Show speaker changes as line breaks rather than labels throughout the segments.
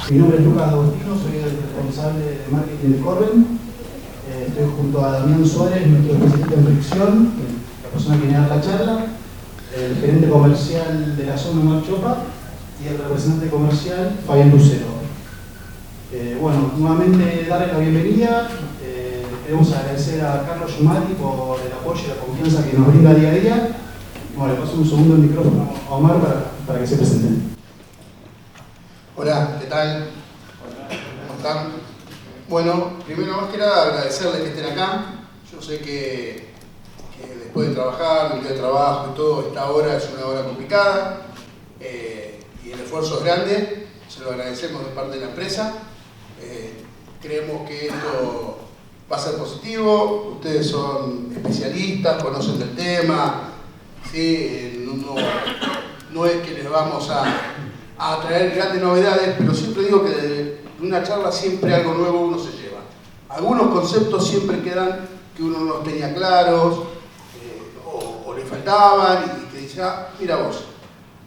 Mi nombre es Lucas Agostino, soy el responsable de marketing de Corben. Estoy junto a Damián Suárez, nuestro especialista en fricción, la persona que viene a dar la charla, el gerente comercial de la zona Omar Chopa y el representante comercial Fabián Lucero. Bueno, nuevamente darle la bienvenida. Queremos agradecer a Carlos Yumati por el apoyo y la confianza que nos brinda día a día. Bueno, le paso un segundo el micrófono a Omar para que se presenten.
Hola, ¿qué tal? ¿Cómo están? Bueno, primero más que nada agradecerles que estén acá. Yo sé que después de trabajar, el día de trabajo y todo, esta hora es una hora complicada y el esfuerzo es grande. Se lo agradecemos de parte de la empresa. Creemos que esto va a ser positivo. Ustedes son especialistas, conocen del tema. ¿Sí? No es que les vamos a traer grandes novedades, pero siempre digo que de una charla siempre algo nuevo uno se lleva. Algunos conceptos siempre quedan que uno no los tenía claros o le faltaban y que dice, mira vos.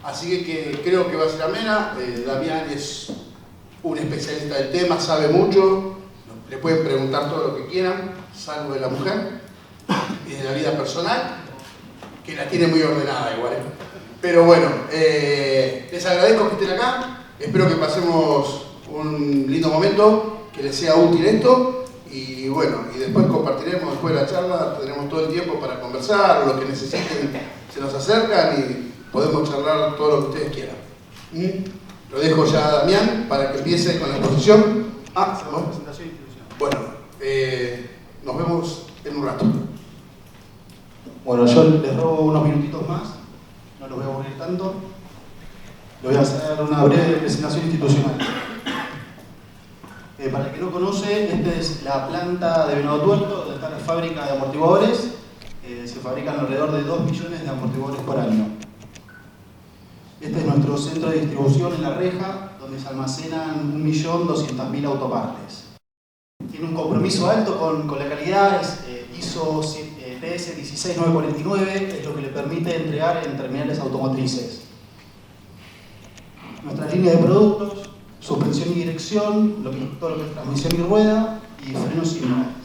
Así que creo que va a ser amena. Damián es un especialista del tema, sabe mucho, le pueden preguntar todo lo que quieran, salvo de la mujer y de la vida personal, que la tiene muy ordenada igual. Pero bueno, les agradezco que estén acá, espero que pasemos un lindo momento, que les sea útil esto y bueno, y después compartiremos después de la charla, tendremos todo el tiempo para conversar, lo que necesiten se nos acercan y podemos charlar todo lo que ustedes quieran. Lo dejo ya a Damián para que empiece con la exposición.
Presentación institucional.
Bueno, nos vemos en un rato.
Bueno, yo les robo unos minutitos más, no los voy a aburrir tanto. Les voy a hacer una breve presentación institucional. Para el que no conoce, esta es la planta de Venado Tuerto, donde está la fábrica de amortiguadores. Se fabrican alrededor de 2 millones de amortiguadores por año. Este es nuestro centro de distribución en La Reja, donde se almacenan 1.200.000 autopartes. Tiene un compromiso alto con la calidad, es ISO TS 16949, es lo que le permite entregar en terminales automotrices. Nuestra línea de productos, suspensión y dirección, todo lo que es transmisión y rueda y frenos y manuales.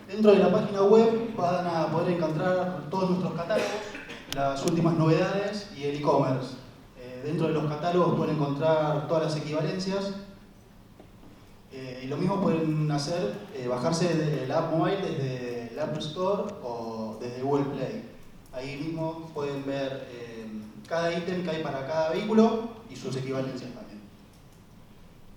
Dentro de la página web van a poder encontrar todos nuestros catálogos, las últimas novedades y el e-commerce. Dentro de los catálogos pueden encontrar todas las equivalencias y lo mismo pueden hacer, bajarse de la app mobile desde el App Store o desde Google Play. Ahí mismo pueden ver cada ítem que hay para cada vehículo y sus equivalencias también.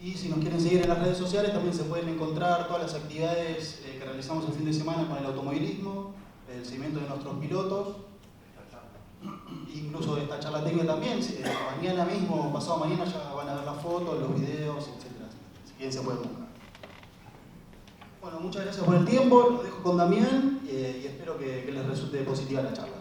Y si nos quieren seguir en las redes sociales, también se pueden encontrar todas las actividades que realizamos el fin de semana con el automovilismo, el seguimiento de nuestros pilotos, incluso esta charla técnica también. Mañana mismo, pasado mañana, ya van a ver las fotos, los videos, etc. Si bien se pueden buscar. Bueno, muchas gracias por el tiempo, lo dejo con Damián y espero que les resulte positiva la charla.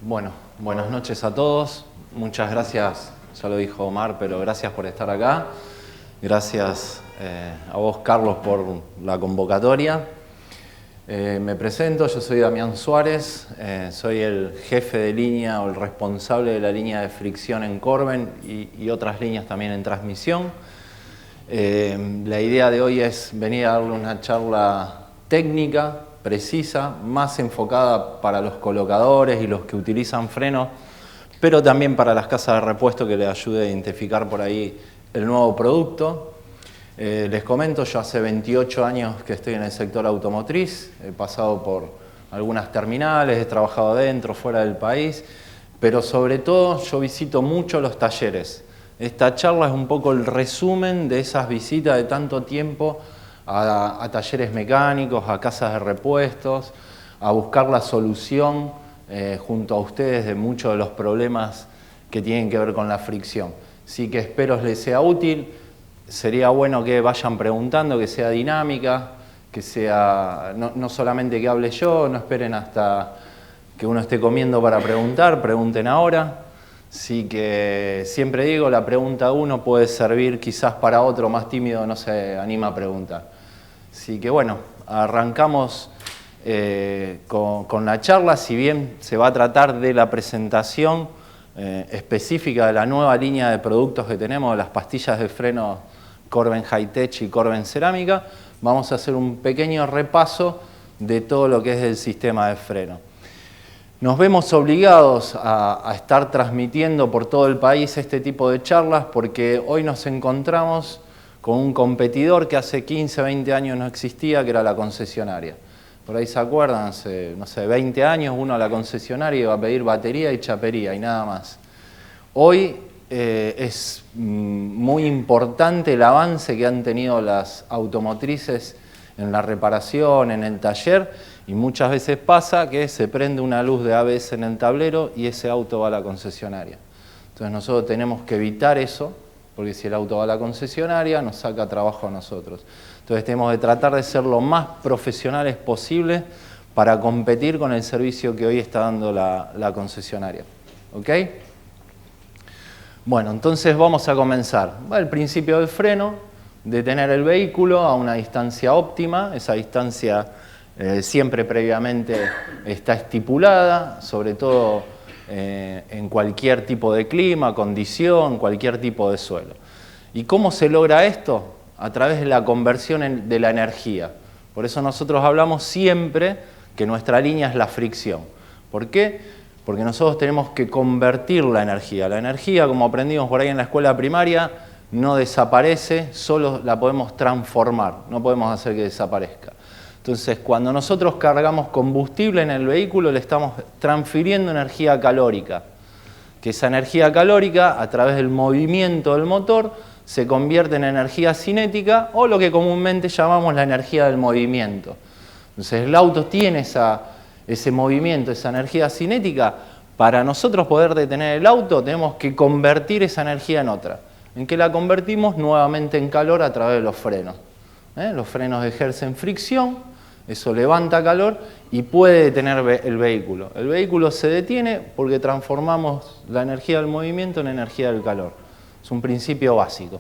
Bueno, buenas noches a todos. Muchas gracias, ya lo dijo Omar, pero gracias por estar acá. Gracias a vos, Carlos, por la convocatoria. Me presento, yo soy Damián Suárez, soy el jefe de línea o el responsable de la línea de fricción en Corben y otras líneas también en transmisión. La idea de hoy es venir a darle una charla técnica, precisa, más enfocada para los colocadores y los que utilizan frenos, pero también para las casas de repuesto que les ayude a identificar por ahí el nuevo producto. Les comento, yo hace 28 años que estoy en el sector automotriz, he pasado por algunas terminales, he trabajado adentro, fuera del país, pero sobre todo yo visito mucho los talleres. Esta charla es un poco el resumen de esas visitas de tanto tiempo a talleres mecánicos, a casas de repuestos, a buscar la solución junto a ustedes de muchos de los problemas que tienen que ver con la fricción. Así que espero les sea útil. Sería bueno que vayan preguntando, que sea dinámica, que sea no solamente que hable yo, no esperen hasta que uno esté comiendo para preguntar, pregunten ahora. Así que siempre digo, la pregunta de uno puede servir quizás para otro más tímido, no se anima a preguntar. Así que bueno, arrancamos con la charla, si bien se va a tratar de la presentación específica de la nueva línea de productos que tenemos, las pastillas de freno Corben Hi-Tech y Corben Cerámica, vamos a hacer un pequeño repaso de todo lo que es el sistema de freno. Nos vemos obligados a estar transmitiendo por todo el país este tipo de charlas porque hoy nos encontramos con un competidor que hace 15, 20 años no existía, que era la concesionaria. Por ahí se acuerdan, hace, no sé, 20 años uno a la concesionaria iba a pedir batería y chapería y nada más. Hoy es muy importante el avance que han tenido las automotrices en la reparación, en el taller, y muchas veces pasa que se prende una luz de ABS en el tablero y ese auto va a la concesionaria. Entonces nosotros tenemos que evitar eso, porque si el auto va a la concesionaria nos saca trabajo a nosotros. Entonces tenemos que tratar de ser lo más profesionales posible para competir con el servicio que hoy está dando la concesionaria. ¿Ok? Bueno, entonces vamos a comenzar. El principio del freno, detener el vehículo a una distancia óptima. Esa distancia siempre previamente está estipulada, sobre todo en cualquier tipo de clima, condición, cualquier tipo de suelo. ¿Y cómo se logra esto? A través de la conversión de la energía. Por eso nosotros hablamos siempre que nuestra línea es la fricción. ¿Por qué? Porque nosotros tenemos que convertir la energía. La energía, como aprendimos por ahí en la escuela primaria, no desaparece, solo la podemos transformar, no podemos hacer que desaparezca. Entonces, cuando nosotros cargamos combustible en el vehículo, le estamos transfiriendo energía calórica. Que esa energía calórica, a través del movimiento del motor, se convierte en energía cinética o lo que comúnmente llamamos la energía del movimiento. Entonces, el auto tiene ese movimiento, esa energía cinética. Para nosotros poder detener el auto, tenemos que convertir esa energía en otra. ¿En qué la convertimos? Nuevamente en calor a través de los frenos. Los frenos ejercen fricción, eso levanta calor y puede detener el vehículo. El vehículo se detiene porque transformamos la energía del movimiento en energía del calor. Es un principio básico.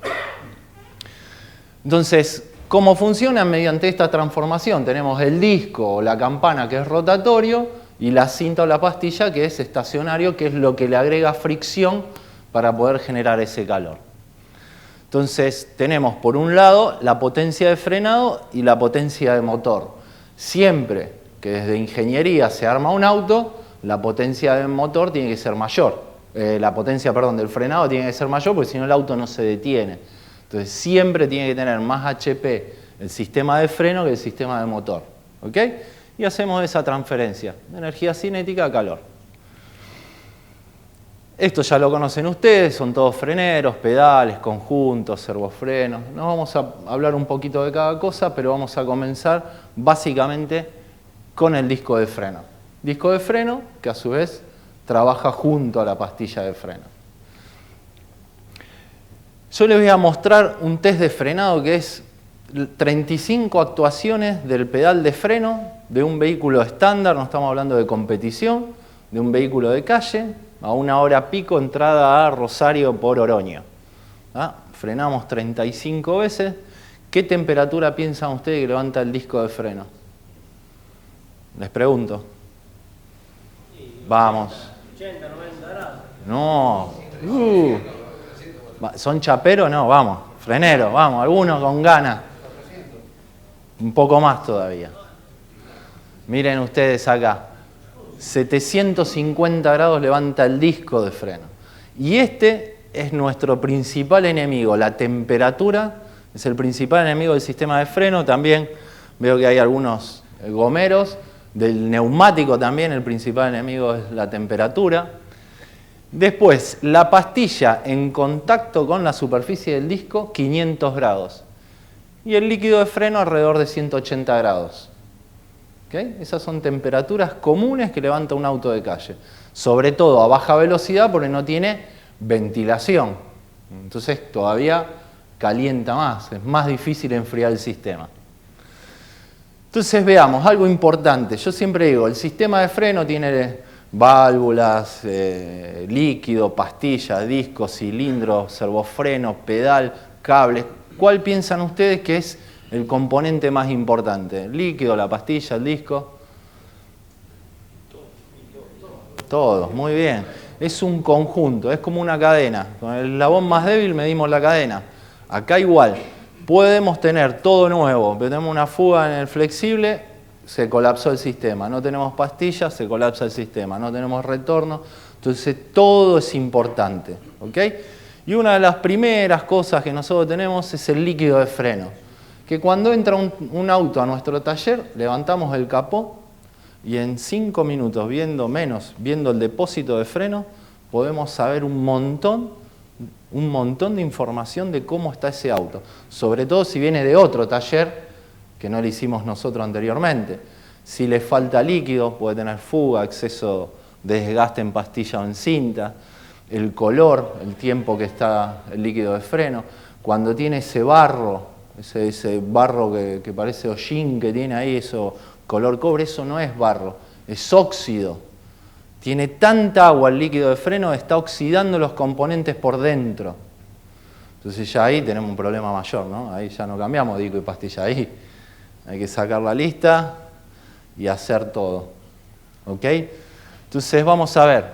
Entonces, ¿cómo funciona? Mediante esta transformación tenemos el disco o la campana, que es rotatorio, y la cinta o la pastilla, que es estacionario, que es lo que le agrega fricción para poder generar ese calor. Entonces tenemos por un lado la potencia de frenado y la potencia de motor. Siempre que desde ingeniería se arma un auto, la potencia del motor tiene que ser mayor. La potencia, del frenado tiene que ser mayor porque si no el auto no se detiene. Entonces siempre tiene que tener más HP el sistema de freno que el sistema de motor. ¿Ok? Y hacemos esa transferencia de energía cinética a calor. Esto ya lo conocen ustedes, son todos freneros, pedales, conjuntos, servofrenos. No vamos a hablar un poquito de cada cosa, pero vamos a comenzar básicamente con el disco de freno. Disco de freno que a su vez trabaja junto a la pastilla de freno. Yo les voy a mostrar un test de frenado que es 35 actuaciones del pedal de freno de un vehículo estándar, no estamos hablando de competición, de un vehículo de calle, a 1 hora pico, entrada a Rosario por Oroño. Frenamos 35 veces. ¿Qué temperatura piensan ustedes que levanta el disco de freno? Les pregunto. Vamos.
80, 90 grados.
No. ¿Son chaperos? No, vamos. Freneros, vamos. Algunos con ganas. Un poco más todavía. Miren ustedes acá. 750 grados levanta el disco de freno. Y este es nuestro principal enemigo. La temperatura es el principal enemigo del sistema de freno. También veo que hay algunos gomeros. Del neumático también el principal enemigo es la temperatura. Después, la pastilla en contacto con la superficie del disco, 500 grados. Y el líquido de freno alrededor de 180 grados. ¿Okay? Esas son temperaturas comunes que levanta un auto de calle. Sobre todo a baja velocidad porque no tiene ventilación. Entonces todavía calienta más, es más difícil enfriar el sistema. Entonces veamos, algo importante. Yo siempre digo, el sistema de freno tiene válvulas, líquido, pastillas, discos, cilindros, servofreno, pedal, cables. ¿Cuál piensan ustedes que es el componente más importante? ¿El líquido, la pastilla, el disco? Todos, muy bien. Es un conjunto, es como una cadena. Con el eslabón más débil medimos la cadena. Acá igual. Podemos tener todo nuevo, pero tenemos una fuga en el flexible, se colapsó el sistema. No tenemos pastillas, se colapsa el sistema. No tenemos retorno. Entonces todo es importante. ¿Ok? Y una de las primeras cosas que nosotros tenemos es el líquido de freno. Que cuando entra un auto a nuestro taller, levantamos el capó y en 5 minutos, viendo el depósito de freno, podemos saber un montón de información de cómo está ese auto. Sobre todo si viene de otro taller que no lo hicimos nosotros anteriormente. Si le falta líquido, puede tener fuga, exceso de desgaste en pastilla o en cinta. El color, el tiempo que está el líquido de freno. Cuando tiene ese barro, ese barro que parece hollín que tiene ahí, eso color cobre, eso no es barro, es óxido. Tiene tanta agua el líquido de freno, está oxidando los componentes por dentro. Entonces ya ahí tenemos un problema mayor, ¿no? Ahí ya no cambiamos disco y pastilla, ahí hay que sacar la lista y hacer todo. ¿Ok? Entonces vamos a ver,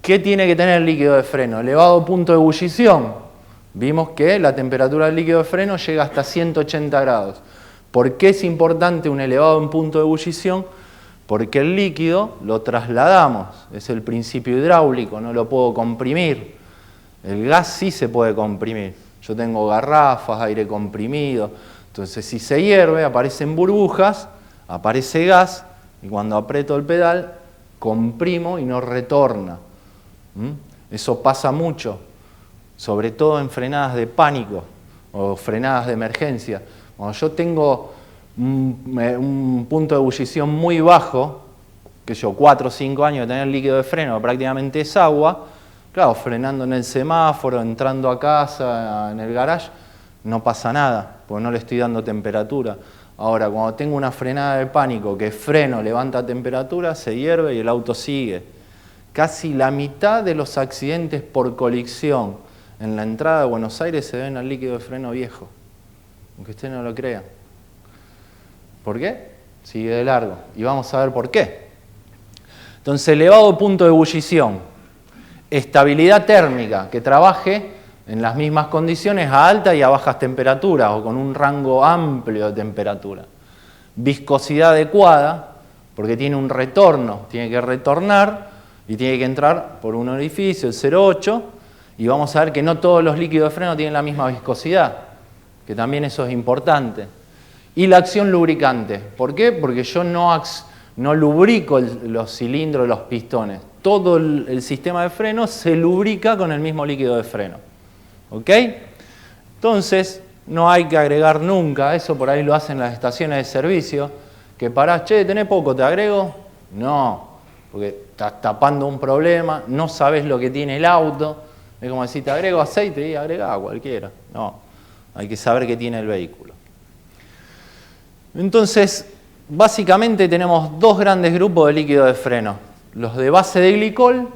¿qué tiene que tener el líquido de freno? Elevado punto de ebullición. Vimos que la temperatura del líquido de freno llega hasta 180 grados. ¿Por qué es importante un elevado en punto de ebullición? Porque el líquido lo trasladamos, es el principio hidráulico, no lo puedo comprimir. El gas sí se puede comprimir. Yo tengo garrafas, aire comprimido. Entonces si se hierve, aparecen burbujas, aparece gas, y cuando aprieto el pedal, comprimo y no retorna. Eso pasa mucho, sobre todo en frenadas de pánico o frenadas de emergencia. Cuando yo tengo un punto de ebullición muy bajo, que yo 4 o 5 años de tener líquido de freno, prácticamente es agua, claro, frenando en el semáforo, entrando a casa, en el garage, no pasa nada, porque no le estoy dando temperatura. Ahora, cuando tengo una frenada de pánico, que freno, levanta temperatura, se hierve y el auto sigue. Casi la mitad de los accidentes por colisión en la entrada de Buenos Aires se deben al líquido de freno viejo, aunque usted no lo crea. ¿Por qué? Sigue de largo. Y vamos a ver por qué. Entonces, elevado punto de ebullición, estabilidad térmica, que trabaje en las mismas condiciones a altas y a bajas temperaturas o con un rango amplio de temperatura. Viscosidad adecuada, porque tiene un retorno, tiene que retornar y tiene que entrar por un orificio, el 0,8, y vamos a ver que no todos los líquidos de freno tienen la misma viscosidad, que también eso es importante. Y la acción lubricante. ¿Por qué? Porque yo no lubrico los cilindros, los pistones. todo el sistema de freno se lubrica con el mismo líquido de freno. ¿Ok? Entonces, no hay que agregar nunca, eso por ahí lo hacen las estaciones de servicio, que parás, che, ¿tenés poco? ¿Te agrego? No, porque estás tapando un problema, no sabes lo que tiene el auto. Es como decir, te agrego aceite y agrega cualquiera. No, hay que saber qué tiene el vehículo. Entonces, básicamente tenemos dos grandes grupos de líquido de freno. Los de base de glicol,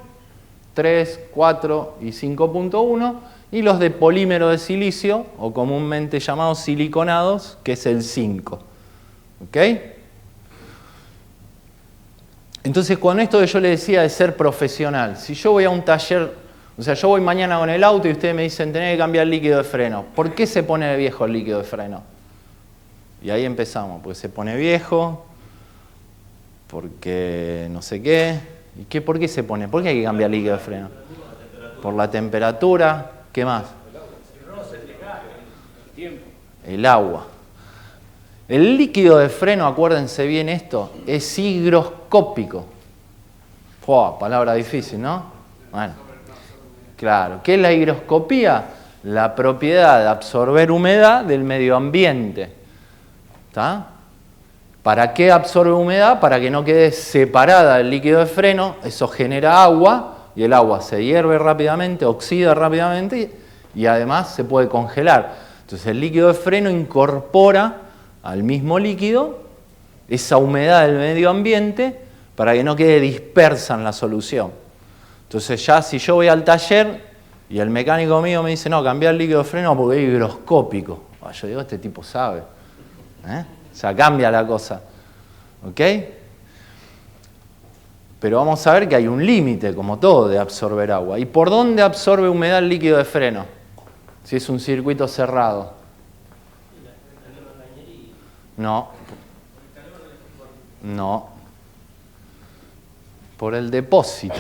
3, 4 y 5.1, y los de polímero de silicio, o comúnmente llamados siliconados, que es el 5. ¿Ok? Entonces, con esto que yo le decía de ser profesional, si yo voy a un taller, o sea, yo voy mañana con el auto y ustedes me dicen, tenés que cambiar el líquido de freno. ¿Por qué se pone viejo el líquido de freno? Y ahí empezamos, porque se pone viejo, porque no sé qué. ¿Y qué, por qué se pone? ¿Por qué hay que cambiar el líquido de freno? Por la temperatura. ¿Qué más? El agua. El líquido de freno, acuérdense bien esto, es higroscópico. Palabra difícil, ¿no? Bueno, claro. ¿Qué es la higroscopía? La propiedad de absorber humedad del medio ambiente. ¿Está? ¿Para qué absorbe humedad? Para que no quede separada el líquido de freno. Eso genera agua y el agua se hierve rápidamente, oxida rápidamente y además se puede congelar. Entonces el líquido de freno incorpora al mismo líquido esa humedad del medio ambiente para que no quede dispersa en la solución. Entonces ya si yo voy al taller y el mecánico mío me dice, no, cambiar el líquido de freno porque es higroscópico. Yo digo, este tipo sabe. O sea, cambia la cosa. ¿Ok? Pero vamos a ver que hay un límite, como todo, de absorber agua. ¿Y por dónde absorbe humedad el líquido de freno? Si es un circuito cerrado. No. No. Por el depósito.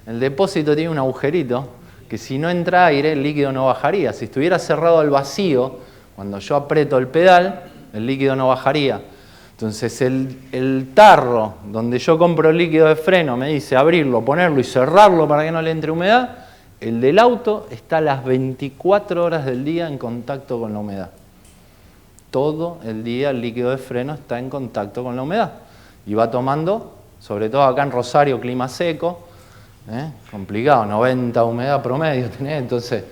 El depósito tiene un agujerito que si no entra aire, el líquido no bajaría. Si estuviera cerrado al vacío, cuando yo aprieto el pedal, el líquido no bajaría. Entonces el tarro donde yo compro el líquido de freno me dice abrirlo, ponerlo y cerrarlo para que no le entre humedad. El del auto está las 24 horas del día en contacto con la humedad. Todo el día el líquido de freno está en contacto con la humedad. Y va tomando, sobre todo acá en Rosario, clima seco, complicado, 90 humedad promedio tenés, entonces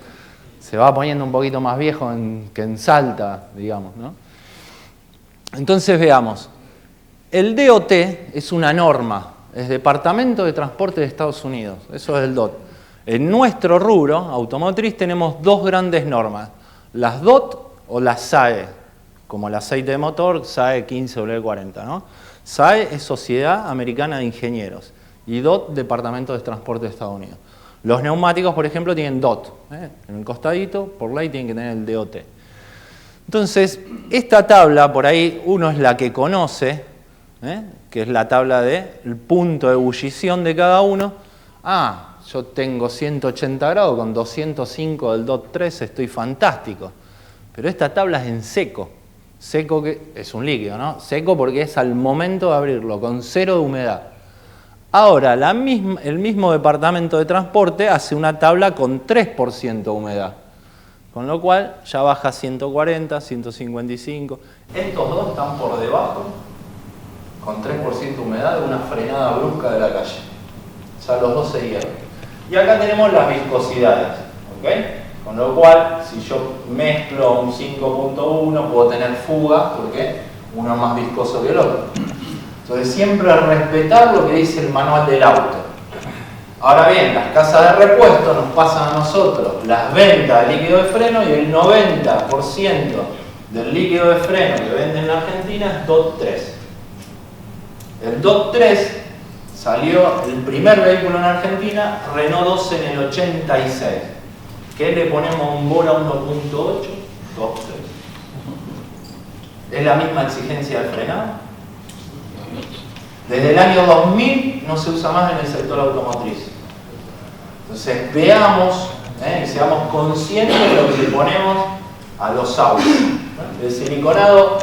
se va poniendo un poquito más viejo que en Salta, digamos, ¿no? Entonces veamos, el DOT es una norma, es Departamento de Transporte de Estados Unidos, eso es el DOT. En nuestro rubro automotriz tenemos dos grandes normas, las DOT o las SAE, como el aceite de motor, SAE 15W40, ¿no? SAE es Sociedad Americana de Ingenieros y DOT, Departamento de Transporte de Estados Unidos. Los neumáticos, por ejemplo, tienen DOT, en el costadito, por ley tienen que tener el DOT. Entonces, esta tabla, por ahí uno es la que conoce, que es la tabla del punto de ebullición de cada uno. Yo tengo 180 grados, con 205 del DOT 3 estoy fantástico. Pero esta tabla es en seco. Seco que es un líquido, ¿no? Seco porque es al momento de abrirlo, con 0 de humedad. Ahora, el mismo Departamento de Transporte hace una tabla con 3% de humedad. Con lo cual ya baja a 140, 155. Estos dos están por debajo, con 3% de humedad, de una frenada brusca de la calle. Ya los dos se hierven. Y acá tenemos las viscosidades. ¿Ok? Con lo cual, si yo mezclo un 5.1, puedo tener fuga, porque uno es más viscoso que el otro. Entonces siempre respetar lo que dice el manual del auto. Ahora bien, las casas de repuesto nos pasan a nosotros las ventas de líquido de freno y el 90% del líquido de freno que venden en la Argentina es DOT 3. El DOT 3 salió el primer vehículo en Argentina, Renault 12 en el 86. ¿Qué le ponemos un Bora 1.8? DOT 3. ¿Es la misma exigencia de frenado? Desde el año 2000 no se usa más en el sector automotriz. Entonces veamos y seamos conscientes de lo que le ponemos a los autos. El siliconado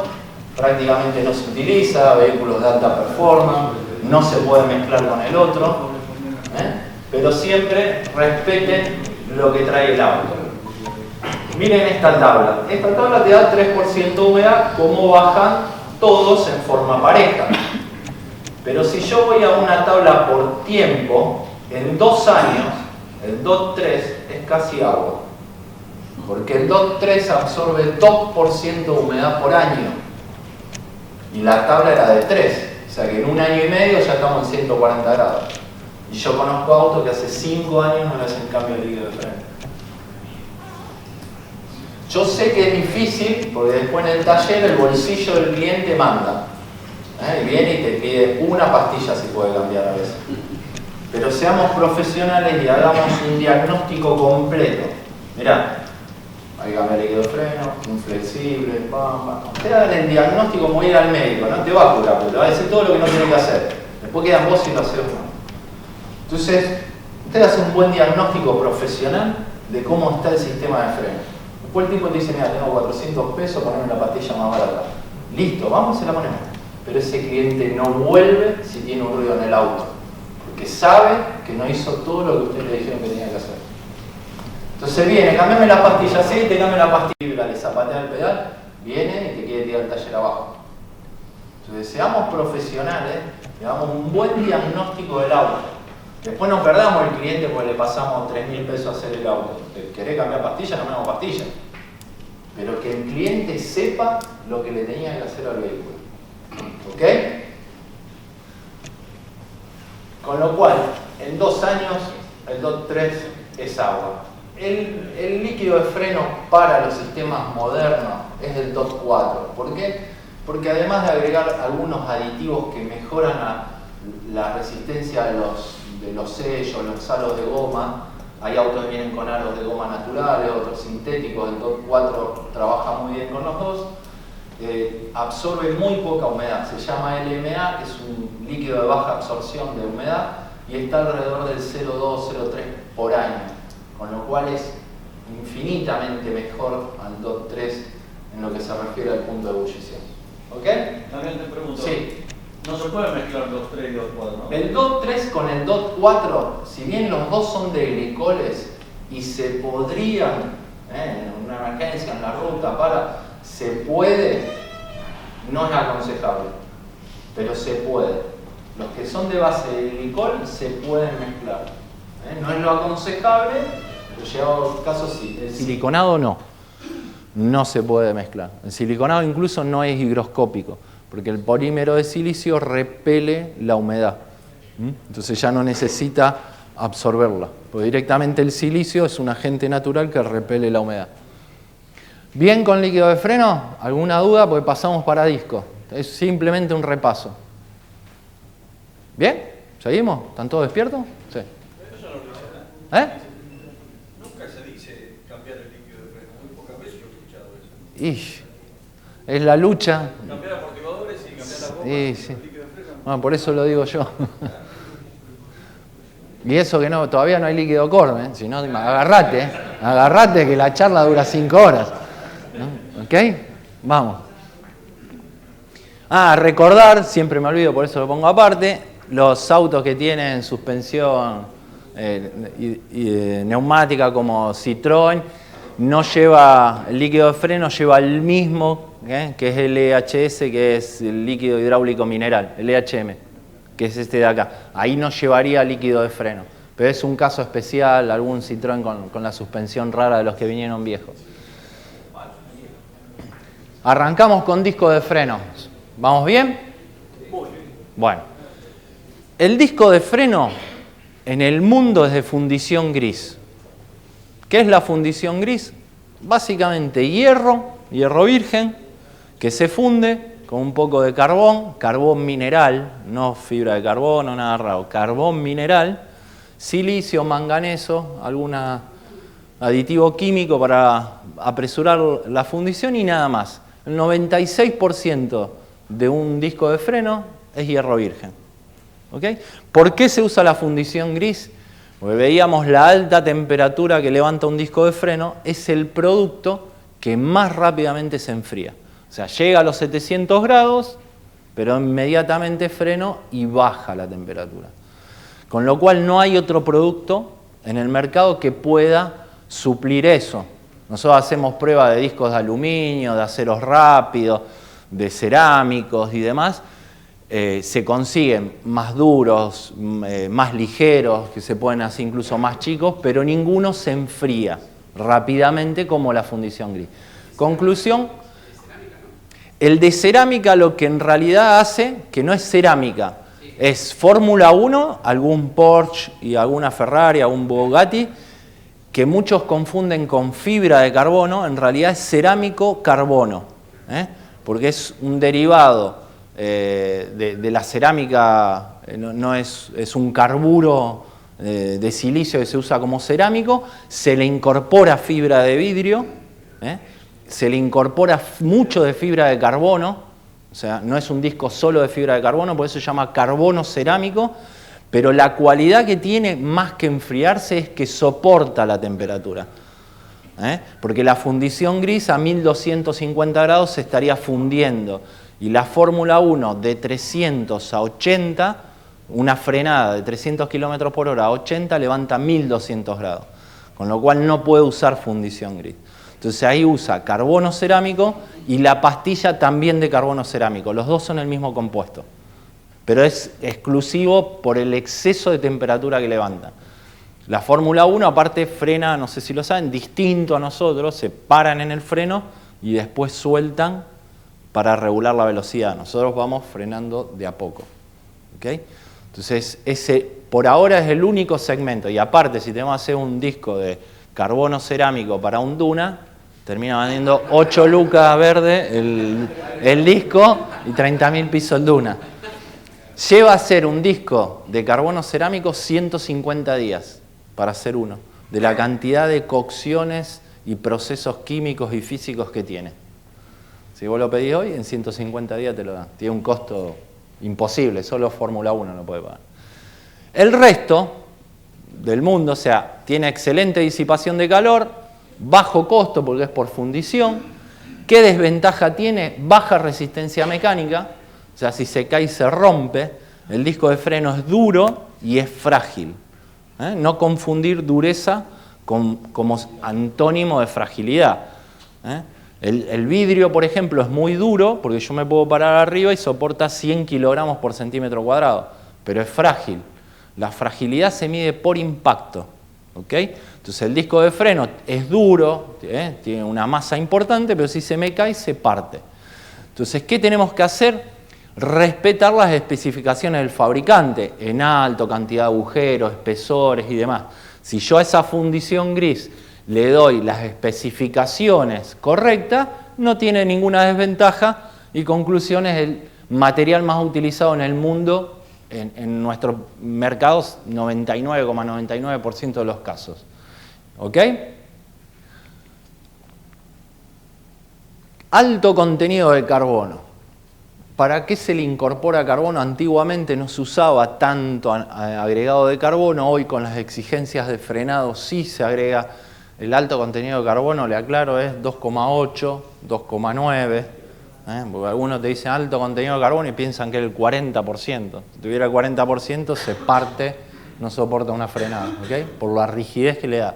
prácticamente no se utiliza, vehículos de alta performance, no se puede mezclar con el otro. Pero siempre respeten lo que trae el auto. Miren esta tabla. Esta tabla te da 3% de humedad, cómo bajan todos en forma pareja. Pero si yo voy a una tabla por tiempo, en 2 años, el DOT3 es casi agua. Porque el DOT3 absorbe 2% de humedad por año. Y la tabla era de 3. O sea que en 1 año y medio ya estamos en 140 grados. Y yo conozco autos que hace 5 años no le hacen cambio de líquido de freno. Yo sé que es difícil, porque después en el taller el bolsillo del cliente manda. Y viene y te pide una pastilla si puede cambiar a veces. Pero seamos profesionales y hagamos un diagnóstico completo. Mirá, hay que cambiar el líquido de freno, un flexible, Te hagan el diagnóstico como ir al médico, no te va a curar, pero te va a decir todo lo que no tiene que hacer. Después quedan vos y lo haces uno. Entonces, usted hace un buen diagnóstico profesional de cómo está el sistema de freno. Después el tipo te dice, mira, tengo 400 pesos, poneme la pastilla más barata. Listo, vamos y se la ponemos. Pero ese cliente no vuelve si tiene un ruido en el auto. Porque sabe que no hizo todo lo que ustedes le dijeron que tenía que hacer. Entonces viene, cámbiame la pastilla, sí, te cambia la pastilla, le zapatea el pedal, viene y te quiere tirar el taller abajo. Entonces seamos profesionales y hagamos un buen diagnóstico del auto. Después no perdamos el cliente porque le pasamos 3.000 pesos a hacer el auto. ¿Querés cambiar pastilla? No me damos pastilla. Pero que el cliente sepa lo que le tenía que hacer al vehículo. ¿Ok? Con lo cual, en 2 años, el DOT3 es agua. El líquido de freno para los sistemas modernos es el DOT4. ¿Por qué? Porque además de agregar algunos aditivos que mejoran la resistencia de los sellos, los aros de goma, hay autos que vienen con aros de goma naturales, otros sintéticos, el DOT4 trabaja muy bien con los dos, absorbe muy poca humedad, se llama LMA, que es un líquido de baja absorción de humedad, y está alrededor del 0,2-0,3 por año, con lo cual es infinitamente mejor al DOT3 en lo que se refiere al punto de ebullición. ¿Ok?
También te pregunto.
Sí.
No se puede mezclar DOT3 y DOT4, ¿no?
El DOT3 con el DOT4, si bien los dos son de glicoles y se podrían, en una emergencia, en la ruta, se puede, no es aconsejable, pero se puede. Los que son de base de glicol se pueden mezclar. No es lo aconsejable, pero llegado casos sí. El siliconado no se puede mezclar. El siliconado incluso no es higroscópico, porque el polímero de silicio repele la humedad. Entonces ya no necesita absorberla, porque directamente el silicio es un agente natural que repele la humedad. ¿Bien con líquido de freno? ¿Alguna duda? Porque pasamos para disco. Es simplemente un repaso. ¿Bien? ¿Seguimos? ¿Están todos despiertos? Sí.
Eso no lo dice nada. Nunca se dice cambiar el líquido de freno. Muy pocas veces yo he escuchado eso.
Es la lucha.
Cambiar amortiguadores y cambiar la goma.
Sí.
El líquido de freno.
Bueno, por eso lo digo yo. Y eso que no, todavía no hay líquido core, ¿eh? Si no, agarrate que la charla dura 5 horas. ¿No? ¿Ok? Vamos. Recordar, siempre me olvido, por eso lo pongo aparte, los autos que tienen suspensión neumática como Citroën, no lleva el líquido de freno, lleva el mismo, que es el EHS, que es el líquido hidráulico mineral, el EHM, que es este de acá. Ahí no llevaría líquido de freno, pero es un caso especial, algún Citroën con la suspensión rara de los que vinieron viejos. Arrancamos con disco de freno. ¿Vamos bien?
Muy bien.
Bueno, el disco de freno en el mundo es de fundición gris. ¿Qué es la fundición gris? Básicamente hierro virgen, que se funde con un poco de carbón mineral, no fibra de carbono, nada raro, carbón mineral, silicio, manganeso, algún aditivo químico para apresurar la fundición y nada más. El 96% de un disco de freno es hierro virgen. ¿Okay? ¿Por qué se usa la fundición gris? Porque veíamos la alta temperatura que levanta un disco de freno, es el producto que más rápidamente se enfría. O sea, llega a los 700 grados, pero inmediatamente freno y baja la temperatura. Con lo cual no hay otro producto en el mercado que pueda suplir eso. Nosotros hacemos pruebas de discos de aluminio, de aceros rápidos, de cerámicos y demás. Se consiguen más duros, más ligeros, que se pueden hacer incluso más chicos, pero ninguno se enfría rápidamente como la fundición gris. Conclusión, el de cerámica lo que en realidad hace, que no es cerámica, es Fórmula 1, algún Porsche y alguna Ferrari, algún Bugatti, que muchos confunden con fibra de carbono, en realidad es cerámico carbono, porque es un derivado de la cerámica, no es un carburo de silicio que se usa como cerámico, se le incorpora fibra de vidrio, se le incorpora mucho de fibra de carbono, o sea, no es un disco solo de fibra de carbono, por eso se llama carbono cerámico, pero la cualidad que tiene más que enfriarse es que soporta la temperatura. Porque la fundición gris a 1250 grados se estaría fundiendo y la Fórmula 1 de 300 a 80, una frenada de 300 km por hora a 80 levanta 1200 grados, con lo cual no puede usar fundición gris. Entonces ahí usa carbono cerámico y la pastilla también de carbono cerámico. Los dos son el mismo compuesto, pero es exclusivo por el exceso de temperatura que levanta. La Fórmula 1 aparte frena, no sé si lo saben, distinto a nosotros, se paran en el freno y después sueltan para regular la velocidad. Nosotros vamos frenando de a poco. ¿Okay? Entonces ese por ahora es el único segmento y aparte si tenemos que hacer un disco de carbono cerámico para un Duna, termina vendiendo 8 lucas verde el disco y 30.000 pisos el Duna. Lleva a hacer un disco de carbono cerámico 150 días para hacer uno, de la cantidad de cocciones y procesos químicos y físicos que tiene. Si vos lo pedís hoy, en 150 días te lo dan. Tiene un costo imposible, solo Fórmula 1 lo puede pagar. El resto del mundo, o sea, tiene excelente disipación de calor, bajo costo porque es por fundición. ¿Qué desventaja tiene? Baja resistencia mecánica, o sea, si se cae se rompe. El disco de freno es duro y es frágil. No confundir dureza como antónimo de fragilidad. El vidrio, por ejemplo, es muy duro porque yo me puedo parar arriba y soporta 100 kilogramos por centímetro cuadrado, pero es frágil. La fragilidad se mide por impacto. ¿Okay? Entonces el disco de freno es duro, tiene una masa importante, pero si se me cae se parte. Entonces, ¿qué tenemos que hacer? Respetar las especificaciones del fabricante en alto, cantidad de agujeros, espesores y demás. Si yo a esa fundición gris le doy las especificaciones correctas, no tiene ninguna desventaja y conclusión es el material más utilizado en el mundo. En nuestros mercados, 99,99% de los casos. ¿Ok? Alto contenido de carbono. ¿Para qué se le incorpora carbono? Antiguamente no se usaba tanto agregado de carbono. Hoy con las exigencias de frenado sí se agrega. El alto contenido de carbono, le aclaro, es 2,8, 2,9. Porque algunos te dicen alto contenido de carbono y piensan que es el 40%. Si tuviera el 40% se parte, no soporta una frenada, ¿okay? Por la rigidez que le da.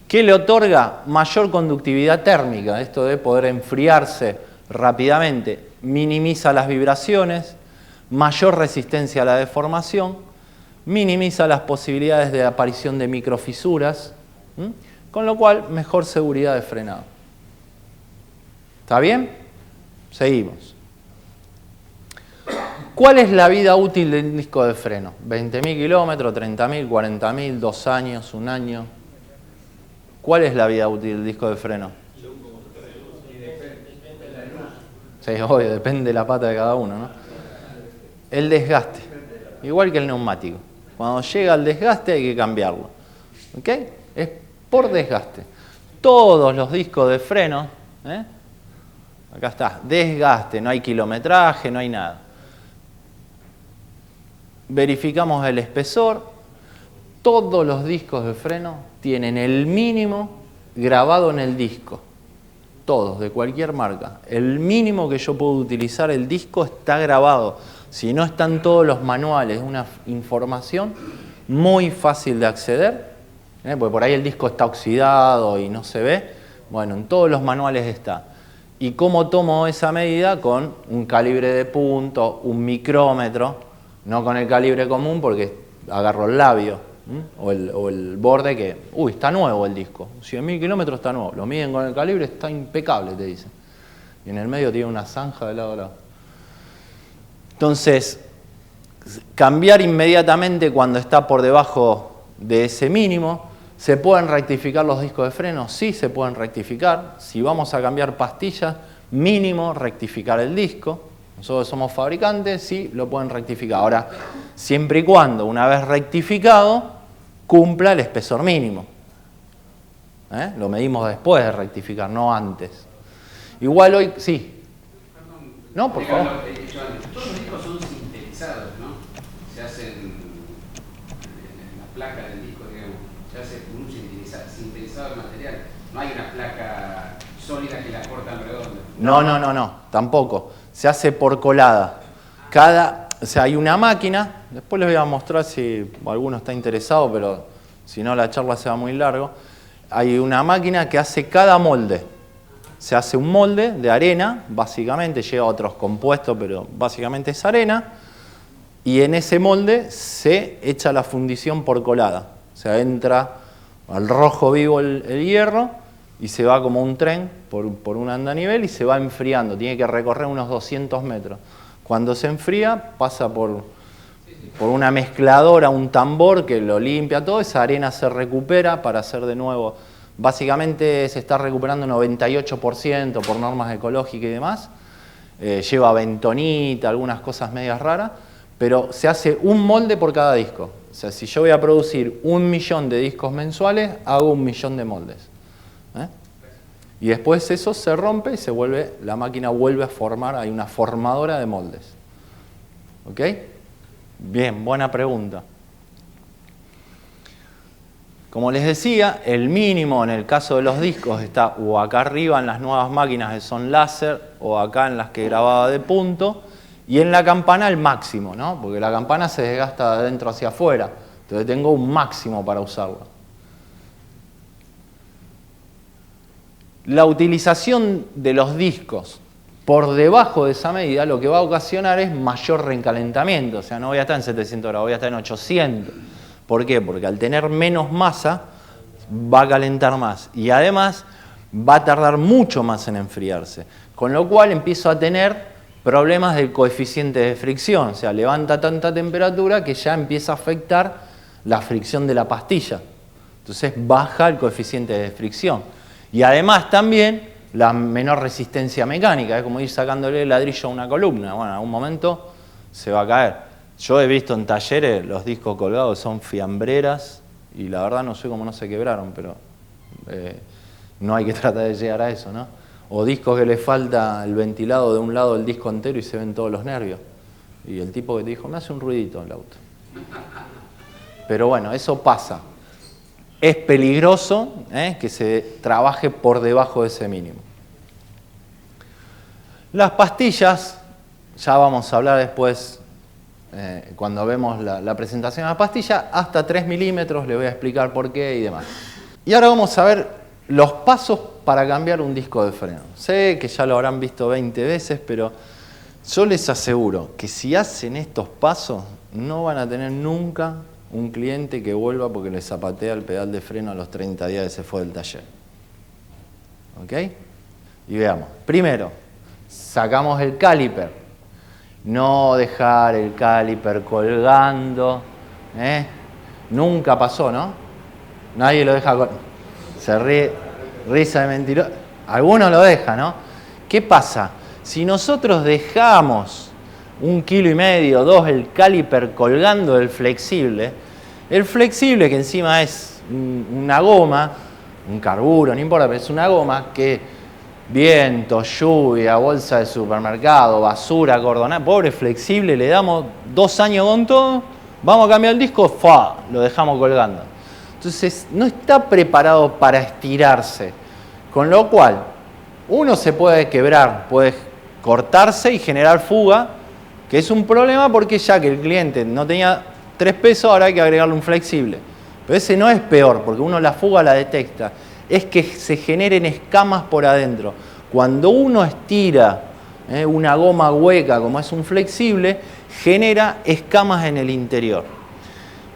¿Qué le otorga? Mayor conductividad térmica, esto de poder enfriarse rápidamente. Minimiza las vibraciones, mayor resistencia a la deformación, minimiza las posibilidades de aparición de microfisuras, con lo cual mejor seguridad de frenado. ¿Está bien? Seguimos. ¿Cuál es la vida útil del disco de freno? 20.000 kilómetros, 30.000, 40.000, 2 años, 1 año. ¿Cuál es la vida útil del disco de freno? Sí, obvio, depende de la pata de cada uno, ¿no? El desgaste, igual que el neumático. Cuando llega el desgaste hay que cambiarlo. ¿Ok? Es por desgaste. Todos los discos de freno, acá está, desgaste, no hay kilometraje, no hay nada. Verificamos el espesor. Todos los discos de freno tienen el mínimo grabado en el disco. Todos, de cualquier marca. El mínimo que yo puedo utilizar, el disco está grabado. Si no están todos los manuales, una información, muy fácil de acceder, porque por ahí el disco está oxidado y no se ve. Bueno, en todos los manuales está. ¿Y cómo tomo esa medida? Con un calibre de punto, un micrómetro, no con el calibre común porque agarro el labio o el borde que, uy, está nuevo el disco, 100.000 kilómetros está nuevo, lo miden con el calibre, está impecable, te dicen. Y en el medio tiene una zanja de lado a lado. Entonces, cambiar inmediatamente cuando está por debajo de ese mínimo. ¿Se pueden rectificar los discos de freno? Sí, se pueden rectificar. Si vamos a cambiar pastillas, mínimo rectificar el disco. Nosotros somos fabricantes, sí, lo pueden rectificar. Ahora, siempre y cuando, una vez rectificado, cumpla el espesor mínimo. Lo medimos después de rectificar, no antes. Igual hoy, sí.
Perdón.
No, por favor.
Todos los discos son sintetizados, ¿no? Se hacen en la placa del disco, digamos, se hace un sintetizado de material. No hay una placa sólida que la cortan redonda.
No, tampoco. Se hace por colada. O sea, hay una máquina, después les voy a mostrar si alguno está interesado, pero si no la charla se va muy largo. Hay una máquina que hace cada molde. Se hace un molde de arena, básicamente, lleva otros compuestos, pero básicamente es arena, y en ese molde se echa la fundición por colada. O sea, entra al rojo vivo el hierro y se va como un tren por un andanivel y se va enfriando. Tiene que recorrer unos 200 metros. Cuando se enfría, pasa por una mezcladora, un tambor que lo limpia todo, esa arena se recupera para hacer de nuevo. Básicamente se está recuperando 98% por normas ecológicas y demás. Lleva bentonita, algunas cosas medias raras, pero se hace un molde por cada disco. O sea, si yo voy a producir 1.000.000 de discos mensuales, hago 1.000.000 de moldes. Y después eso se rompe y se vuelve, la máquina vuelve a formar, hay una formadora de moldes. ¿Ok? Bien, buena pregunta. Como les decía, el mínimo en el caso de los discos está o acá arriba en las nuevas máquinas que son láser o acá en las que grababa de punto, y en la campana el máximo, ¿no? Porque la campana se desgasta de adentro hacia afuera, entonces tengo un máximo para usarla. La utilización de los discos por debajo de esa medida lo que va a ocasionar es mayor recalentamiento, o sea, no voy a estar en 700 grados, voy a estar en 800. ¿Por qué? Porque al tener menos masa va a calentar más y además va a tardar mucho más en enfriarse, con lo cual empiezo a tener problemas del coeficiente de fricción, o sea, levanta tanta temperatura que ya empieza a afectar la fricción de la pastilla, entonces baja el coeficiente de fricción y además también la menor resistencia mecánica, es como ir sacándole el ladrillo a una columna, bueno, en algún momento se va a caer. Yo he visto en talleres los discos colgados, son fiambreras y la verdad no sé cómo no se quebraron, pero no hay que tratar de llegar a eso, ¿no? O discos que le falta el ventilado de un lado del disco entero y se ven todos los nervios. Y el tipo que te dijo, me hace un ruidito el auto. Pero bueno, eso pasa. Es peligroso que se trabaje por debajo de ese mínimo. Las pastillas, ya vamos a hablar después. Cuando vemos la presentación de la pastilla, hasta 3 milímetros, le voy a explicar por qué y demás. Y ahora vamos a ver los pasos para cambiar un disco de freno. Sé que ya lo habrán visto 20 veces, pero yo les aseguro que si hacen estos pasos, no van a tener nunca un cliente que vuelva porque le zapatea el pedal de freno a los 30 días que se fue del taller. ¿Ok? Y veamos. Primero, sacamos el caliper. No dejar el caliper colgando. Nunca pasó, ¿no? Nadie lo deja se ríe, risa de mentiroso. Algunos lo dejan, ¿no? ¿Qué pasa? Si nosotros dejamos 1,5 kilos, 2, el caliper colgando del flexible, el flexible que encima es una goma, un carburo, no importa, pero es una goma que viento, lluvia, bolsa de supermercado, basura, cordonada, pobre flexible, le damos 2 años con todo, vamos a cambiar el disco, ¡fa! Lo dejamos colgando. Entonces no está preparado para estirarse, con lo cual uno se puede quebrar, puede cortarse y generar fuga, que es un problema porque ya que el cliente no tenía 3 pesos, ahora hay que agregarle un flexible. Pero ese no es peor, porque uno la fuga la detecta. Es que se generen escamas por adentro. Cuando uno estira una goma hueca, como es un flexible, genera escamas en el interior.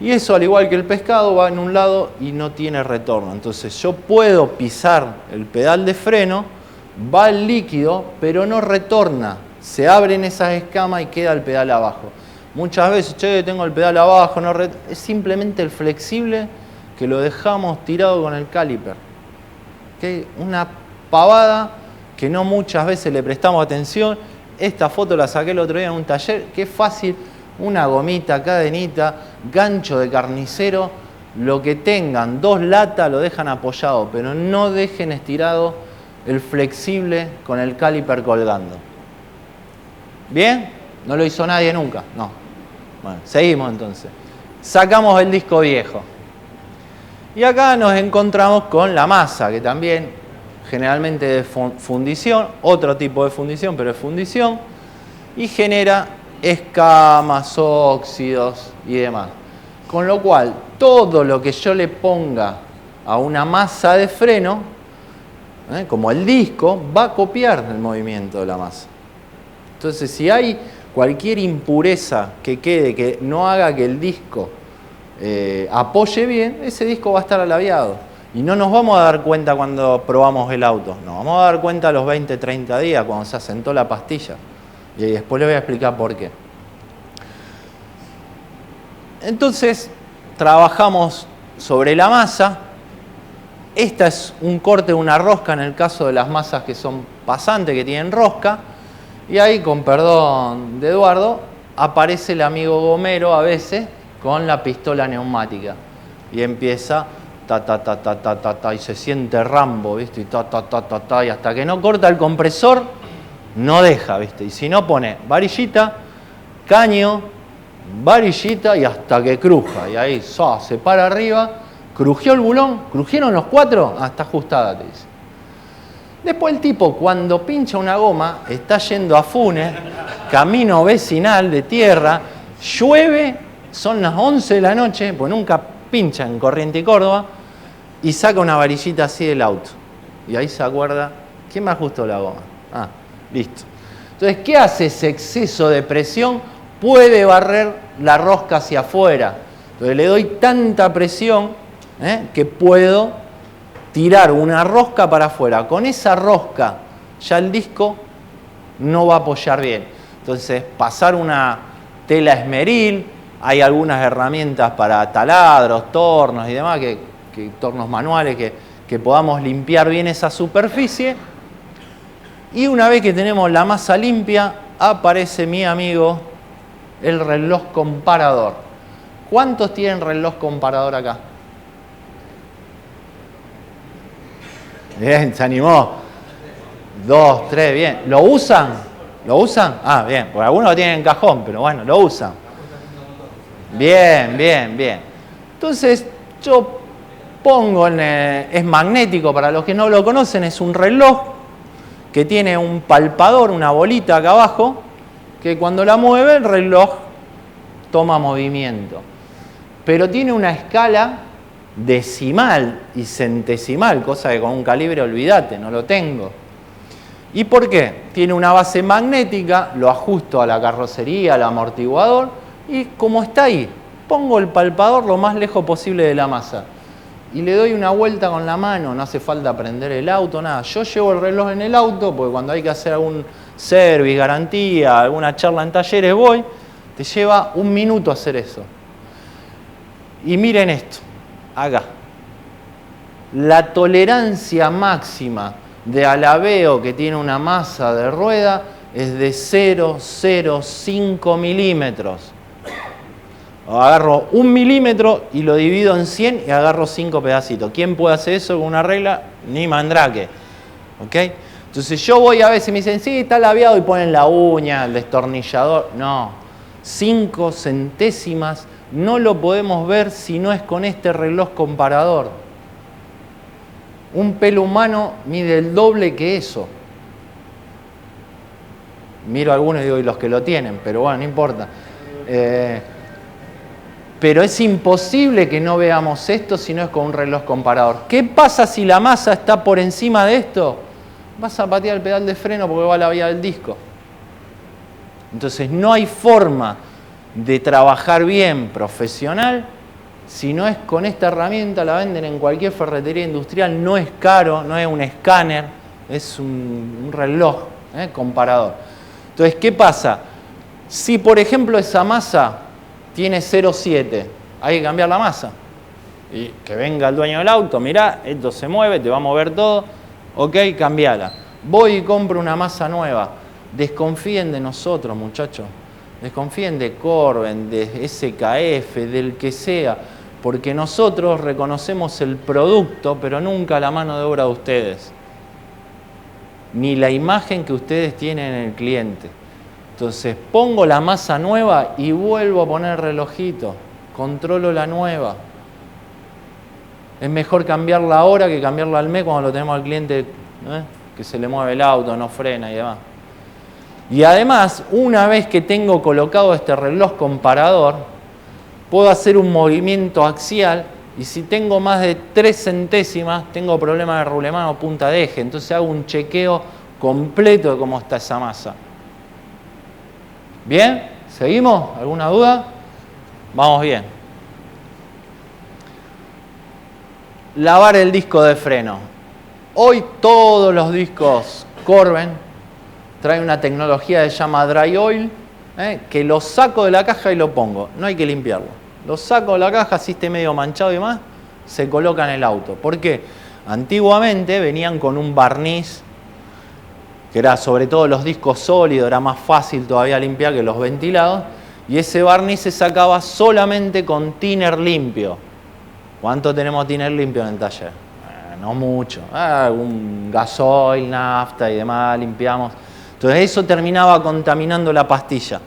Y eso, al igual que el pescado, va en un lado y no tiene retorno. Entonces yo puedo pisar el pedal de freno, va el líquido, pero no retorna. Se abren esas escamas y queda el pedal abajo. Muchas veces, che, tengo el pedal abajo, es simplemente el flexible que lo dejamos tirado con el caliper. ¿Okay? Una pavada que no muchas veces le prestamos atención. Esta foto la saqué el otro día en un taller, que es fácil, una gomita, cadenita, gancho de carnicero, lo que tengan, 2 latas lo dejan apoyado, pero no dejen estirado el flexible con el caliper colgando. ¿Bien? ¿No lo hizo nadie nunca? No. Bueno, seguimos entonces. Sacamos el disco viejo. Y acá nos encontramos con la masa, que también generalmente de fundición, otro tipo de fundición, pero es fundición, y genera escamas, óxidos y demás. Con lo cual, todo lo que yo le ponga a una masa de freno, como el disco, va a copiar el movimiento de la masa. Entonces, si hay cualquier impureza que quede, que no haga que el disco apoye bien, ese disco va a estar alaviado. Y no nos vamos a dar cuenta cuando probamos el auto. Nos vamos a dar cuenta a los 20, 30 días, cuando se asentó la pastilla. Y después les voy a explicar por qué. Entonces, trabajamos sobre la masa. Esta es un corte de una rosca en el caso de las masas que son pasantes, que tienen rosca. Y ahí, con perdón de Eduardo, aparece el amigo gomero a veces con la pistola neumática. Y empieza ta, ta, ta, ta, ta, ta, ta, y se siente Rambo, ¿viste? Y ta, ta, ta, ta, ta, y hasta que no corta el compresor, no deja, ¿viste? Y si no pone varillita, caño, varillita y hasta que cruja. Y ahí se para arriba, crujió el bulón, crujieron los 4, está ajustada, te dice. Después el tipo, cuando pincha una goma, está yendo a Funes, camino vecinal de tierra, llueve, son las 11 de la noche, pues nunca pincha en Corriente y Córdoba, y saca una varillita así del auto. Y ahí se acuerda, ¿quién me ajustó la goma? Ah, listo. Entonces, ¿qué hace ese exceso de presión? Puede barrer la rosca hacia afuera. Entonces le doy tanta presión que puedo tirar una rosca para afuera. Con esa rosca ya el disco no va a apoyar bien. Entonces, pasar una tela esmeril, hay algunas herramientas para taladros, tornos y demás, tornos manuales, que podamos limpiar bien esa superficie. Y una vez que tenemos la masa limpia, aparece mi amigo el reloj comparador. ¿Cuántos tienen reloj comparador acá? Bien, se animó. 2, 3, bien. ¿Lo usan? ¿Lo usan? Ah, bien, porque algunos lo tienen en cajón, pero bueno, lo usan. Bien, bien, bien. Entonces, yo pongo, es magnético, para los que no lo conocen, es un reloj que tiene un palpador, una bolita acá abajo, que cuando la mueve el reloj toma movimiento. Pero tiene una escala decimal y centesimal, cosa que con un calibre, olvídate, no lo tengo. ¿Y por qué? Tiene una base magnética, lo ajusto a la carrocería, al amortiguador, y como está ahí, pongo el palpador lo más lejos posible de la masa. Y le doy una vuelta con la mano, no hace falta prender el auto, nada. Yo llevo el reloj en el auto, porque cuando hay que hacer algún service, garantía, alguna charla en talleres voy, te lleva 1 minuto hacer eso. Y miren esto, acá. La tolerancia máxima de alabeo que tiene una masa de rueda es de 0,05 milímetros. Agarro 1 milímetro y lo divido en 100 y agarro 5 pedacitos. ¿Quién puede hacer eso con una regla? Ni Mandrake. ¿Ok? Entonces yo voy a veces y me dicen, sí, está labiado, y ponen la uña, el destornillador. No, 5 centésimas no lo podemos ver si no es con este reloj comparador. Un pelo humano mide el doble que eso. Miro a algunos y digo, y los que lo tienen, pero bueno, no importa. Pero es imposible que no veamos esto si no es con un reloj comparador. ¿Qué pasa si la masa está por encima de esto? Vas a patear el pedal de freno porque va a la vía del disco. Entonces no hay forma de trabajar bien profesional si no es con esta herramienta. La venden en cualquier ferretería industrial, no es caro, no es un escáner, es un reloj comparador. Entonces, ¿qué pasa? Si por ejemplo esa masa tiene 0,7, hay que cambiar la masa. Y que venga el dueño del auto, mirá, esto se mueve, te va a mover todo, ok, cambiala. Voy y compro una masa nueva. Desconfíen de nosotros, muchachos. Desconfíen de Corben, de SKF, del que sea, porque nosotros reconocemos el producto, pero nunca la mano de obra de ustedes, ni la imagen que ustedes tienen en el cliente. Entonces, pongo la masa nueva y vuelvo a poner el relojito. Controlo la nueva. Es mejor cambiarla ahora que cambiarla al mes cuando lo tenemos al cliente que se le mueve el auto, no frena y demás. Y además, una vez que tengo colocado este reloj comparador, puedo hacer un movimiento axial y si tengo más de 3 centésimas, tengo problema de rulemán o punta de eje. Entonces hago un chequeo completo de cómo está esa masa. ¿Bien? ¿Seguimos? ¿Alguna duda? Vamos bien. Lavar el disco de freno. Hoy todos los discos Corben traen una tecnología que se llama Dry Oil, que lo saco de la caja y lo pongo. No hay que limpiarlo. Lo saco de la caja, así esté medio manchado y más, se coloca en el auto. ¿Por qué? Antiguamente venían con un barniz, que era sobre todo los discos sólidos, era más fácil todavía limpiar que los ventilados, y ese barniz se sacaba solamente con thinner limpio. ¿Cuánto tenemos thinner limpio en el taller? No mucho. Un gasoil, nafta y demás, limpiamos. Entonces eso terminaba contaminando la pastilla.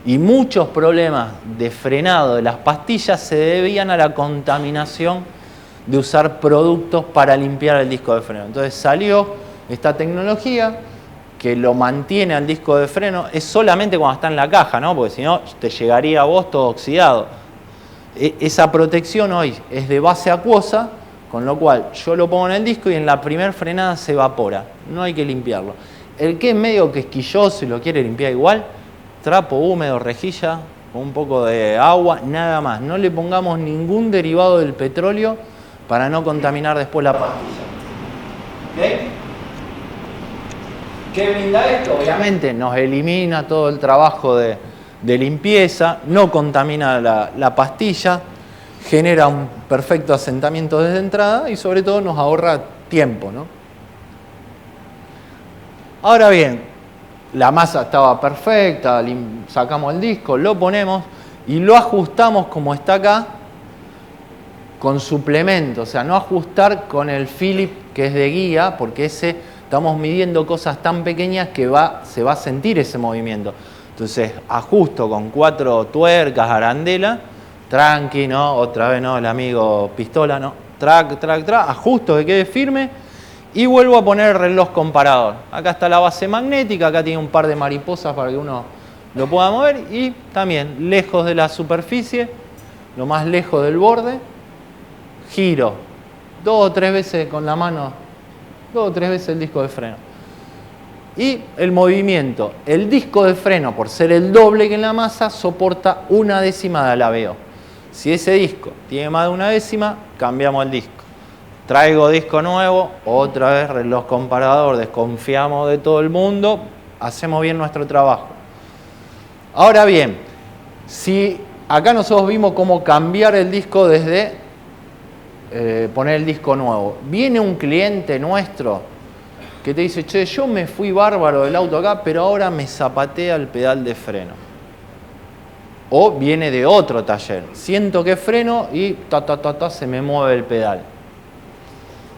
Y muchos problemas de frenado de las pastillas se debían a la contaminación de usar productos para limpiar el disco de freno. Entonces salió esta tecnología que lo mantiene al disco de freno. Es solamente cuando está en la caja, ¿no? Porque si no te llegaría a vos todo oxidado. Esa protección hoy es de base acuosa, con lo cual yo lo pongo en el disco y en la primera frenada se evapora. No hay que limpiarlo. El que es medio quisquilloso y lo quiere limpiar igual, trapo húmedo, rejilla, con un poco de agua, nada más. No le pongamos ningún derivado del petróleo para no contaminar después la pastilla. ¿Ok? ¿Qué brinda esto? Obviamente nos elimina todo el trabajo de limpieza, no contamina la pastilla, genera un perfecto asentamiento desde entrada y sobre todo nos ahorra tiempo, ¿no? Ahora bien, la masa estaba perfecta, sacamos el disco, lo ponemos y lo ajustamos como está acá con suplemento, o sea, no ajustar con el Philip que es de guía, porque estamos midiendo cosas tan pequeñas que se va a sentir ese movimiento. Entonces, ajusto con 4 tuercas, arandela, tranqui, ¿no? Otra vez, ¿no? El amigo pistola, ¿no? Track, ajusto que quede firme y vuelvo a poner el reloj comparador. Acá está la base magnética, acá tiene un par de mariposas para que uno lo pueda mover y también lejos de la superficie, lo más lejos del borde, giro 2 o 3 veces con la mano, 2 o 3 veces el disco de freno. Y el movimiento, el disco de freno, por ser el doble que en la masa, soporta 1/10 de alabeo. Si ese disco tiene más de 1/10, cambiamos el disco. Traigo disco nuevo, otra vez reloj comparador, desconfiamos de todo el mundo, hacemos bien nuestro trabajo. Ahora bien, si acá nosotros vimos cómo cambiar el disco desde poner el disco nuevo. Viene un cliente nuestro que te dice, che, yo me fui bárbaro del auto acá, pero ahora me zapatea el pedal de freno. O viene de otro taller, siento que freno y se me mueve el pedal.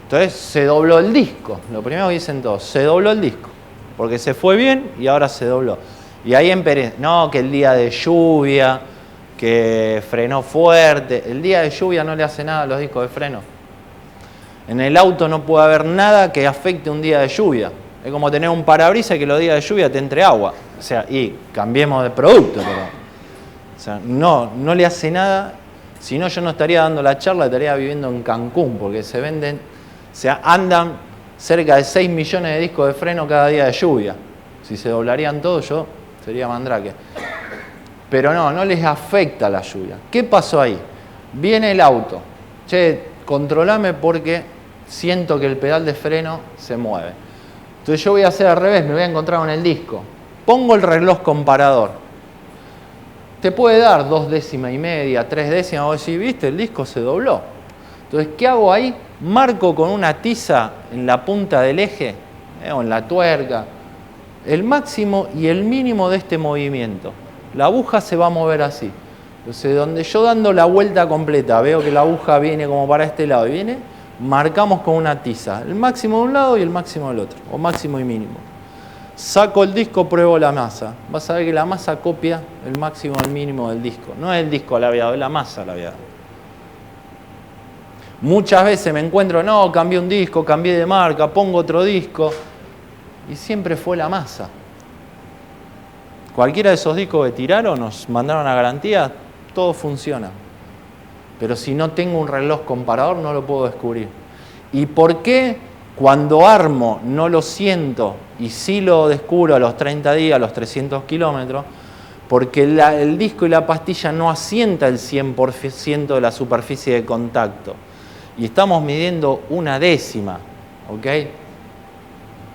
Entonces se dobló el disco, lo primero que dicen todos, se dobló el disco, porque se fue bien y ahora se dobló. Y ahí no, que el día de lluvia, que frenó fuerte, el día de lluvia no le hace nada a los discos de freno. En el auto no puede haber nada que afecte un día de lluvia. Es como tener un parabrisas y que los días de lluvia te entre agua. O sea, y cambiemos de producto, pero, o sea, no le hace nada. Si no, yo no estaría dando la charla, estaría viviendo en Cancún, porque andan cerca de 6 millones de discos de freno cada día de lluvia. Si se doblarían todos, yo sería mandrake. Pero no les afecta la lluvia. ¿Qué pasó ahí? Viene el auto. Che, controlame porque siento que el pedal de freno se mueve. Entonces yo voy a hacer al revés, me voy a encontrar con el disco. Pongo el reloj comparador. Te puede dar 2 décimas y media, 3 décimas, vos decís, viste, el disco se dobló. Entonces, ¿qué hago ahí? Marco con una tiza en la punta del eje, o en la tuerca, el máximo y el mínimo de este movimiento. La aguja se va a mover así. Entonces, donde yo dando la vuelta completa, veo que la aguja viene como para este lado y viene, marcamos con una tiza, el máximo de un lado y el máximo del otro, o máximo y mínimo. Saco el disco, pruebo la masa. Vas a ver que la masa copia el máximo y el mínimo del disco. No es el disco la había dado, es la masa la había dado. Muchas veces me encuentro, no, cambié un disco, cambié de marca, pongo otro disco. Y siempre fue la masa. Cualquiera de esos discos que tiraron, nos mandaron a garantía, todo funciona. Pero si no tengo un reloj comparador, no lo puedo descubrir. ¿Y por qué cuando armo no lo siento y sí lo descubro a los 30 días, a los 300 kilómetros? Porque el disco y la pastilla no asienta el 100% de la superficie de contacto. Y estamos midiendo una décima, ¿ok?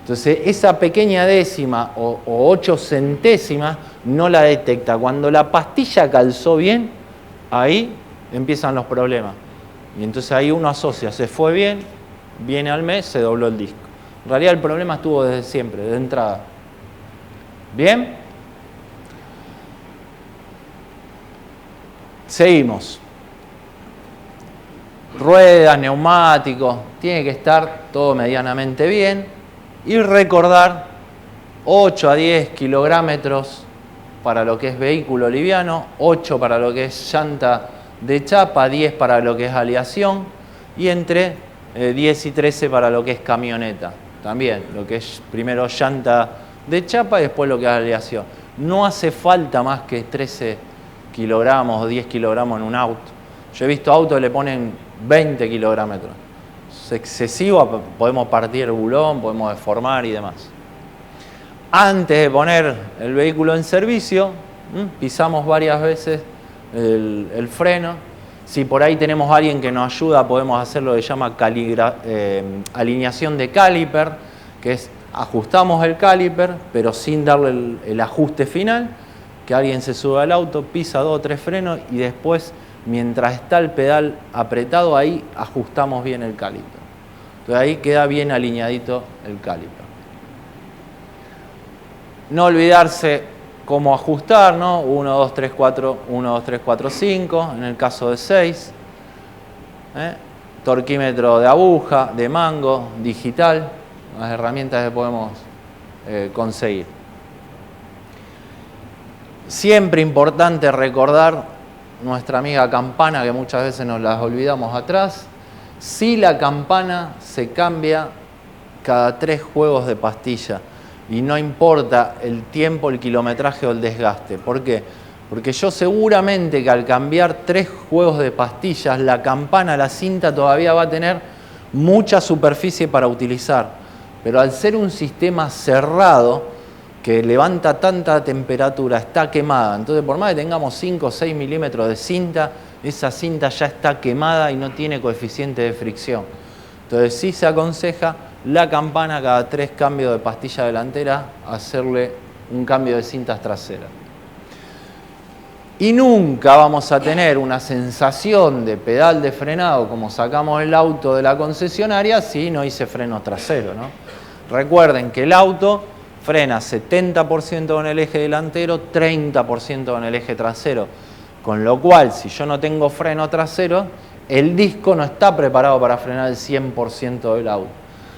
Entonces, esa pequeña décima o 8 centésimas no la detecta. Cuando la pastilla calzó bien, ahí empiezan los problemas. Y entonces ahí uno asocia, se fue bien, viene al mes, se dobló el disco. En realidad el problema estuvo desde siempre, de entrada. ¿Bien? Seguimos. Ruedas, neumáticos, tiene que estar todo medianamente bien. Y recordar 8 a 10 kilográmetros para lo que es vehículo liviano, 8 para lo que es llanta de chapa, 10 para lo que es aleación y entre 10 y 13 para lo que es camioneta. También lo que es primero llanta de chapa y después lo que es aleación. No hace falta más que 13 kilogramos o 10 kilogramos en un auto. Yo he visto autos que le ponen 20 kilómetros. Es excesivo, podemos partir el bulón, podemos deformar y demás. Antes de poner el vehículo en servicio, pisamos varias veces el freno. Si por ahí tenemos a alguien que nos ayuda, podemos hacer lo que se llama alineación de caliper, que es ajustamos el caliper, pero sin darle el ajuste final, que alguien se sube al auto, pisa 2 o 3 frenos y después, mientras está el pedal apretado, ahí ajustamos bien el caliper. Entonces ahí queda bien alineadito el caliper. No olvidarse cómo ajustar, ¿no? 1, 2, 3, 4, 1, 2, 3, 4, 5, en el caso de 6. Torquímetro de aguja, de mango, digital, las herramientas que podemos conseguir. Siempre importante recordar nuestra amiga campana, que muchas veces nos las olvidamos atrás. Si la campana se cambia cada 3 juegos de pastilla y no importa el tiempo, el kilometraje o el desgaste. ¿Por qué? Porque yo seguramente que al cambiar 3 juegos de pastillas, la campana, la cinta todavía va a tener mucha superficie para utilizar. Pero al ser un sistema cerrado, que levanta tanta temperatura, está quemada. Entonces, por más que tengamos 5 o 6 milímetros de cinta, esa cinta ya está quemada y no tiene coeficiente de fricción. Entonces, sí se aconseja la campana cada 3 cambios de pastilla delantera, hacerle un cambio de cintas traseras. Y nunca vamos a tener una sensación de pedal de frenado como sacamos el auto de la concesionaria si no hice frenos traseros, ¿no? Recuerden que el auto frena 70% con el eje delantero, 30% con el eje trasero. Con lo cual, si yo no tengo freno trasero, el disco no está preparado para frenar el 100% del auto.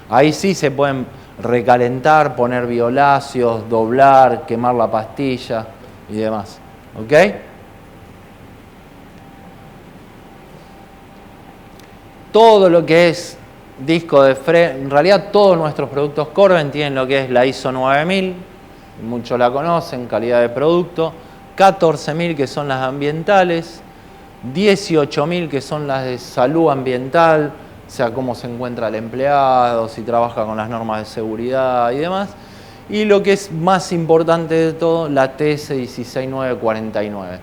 Ahí sí se pueden recalentar, poner violáceos, doblar, quemar la pastilla y demás. ¿Ok? Todo lo que es disco de freno, en realidad todos nuestros productos Corben tienen lo que es la ISO 9000, muchos la conocen, calidad de producto, 14000 que son las ambientales, 18.000 que son las de salud ambiental, o sea, cómo se encuentra el empleado, si trabaja con las normas de seguridad y demás. Y lo que es más importante de todo, la TS 16949.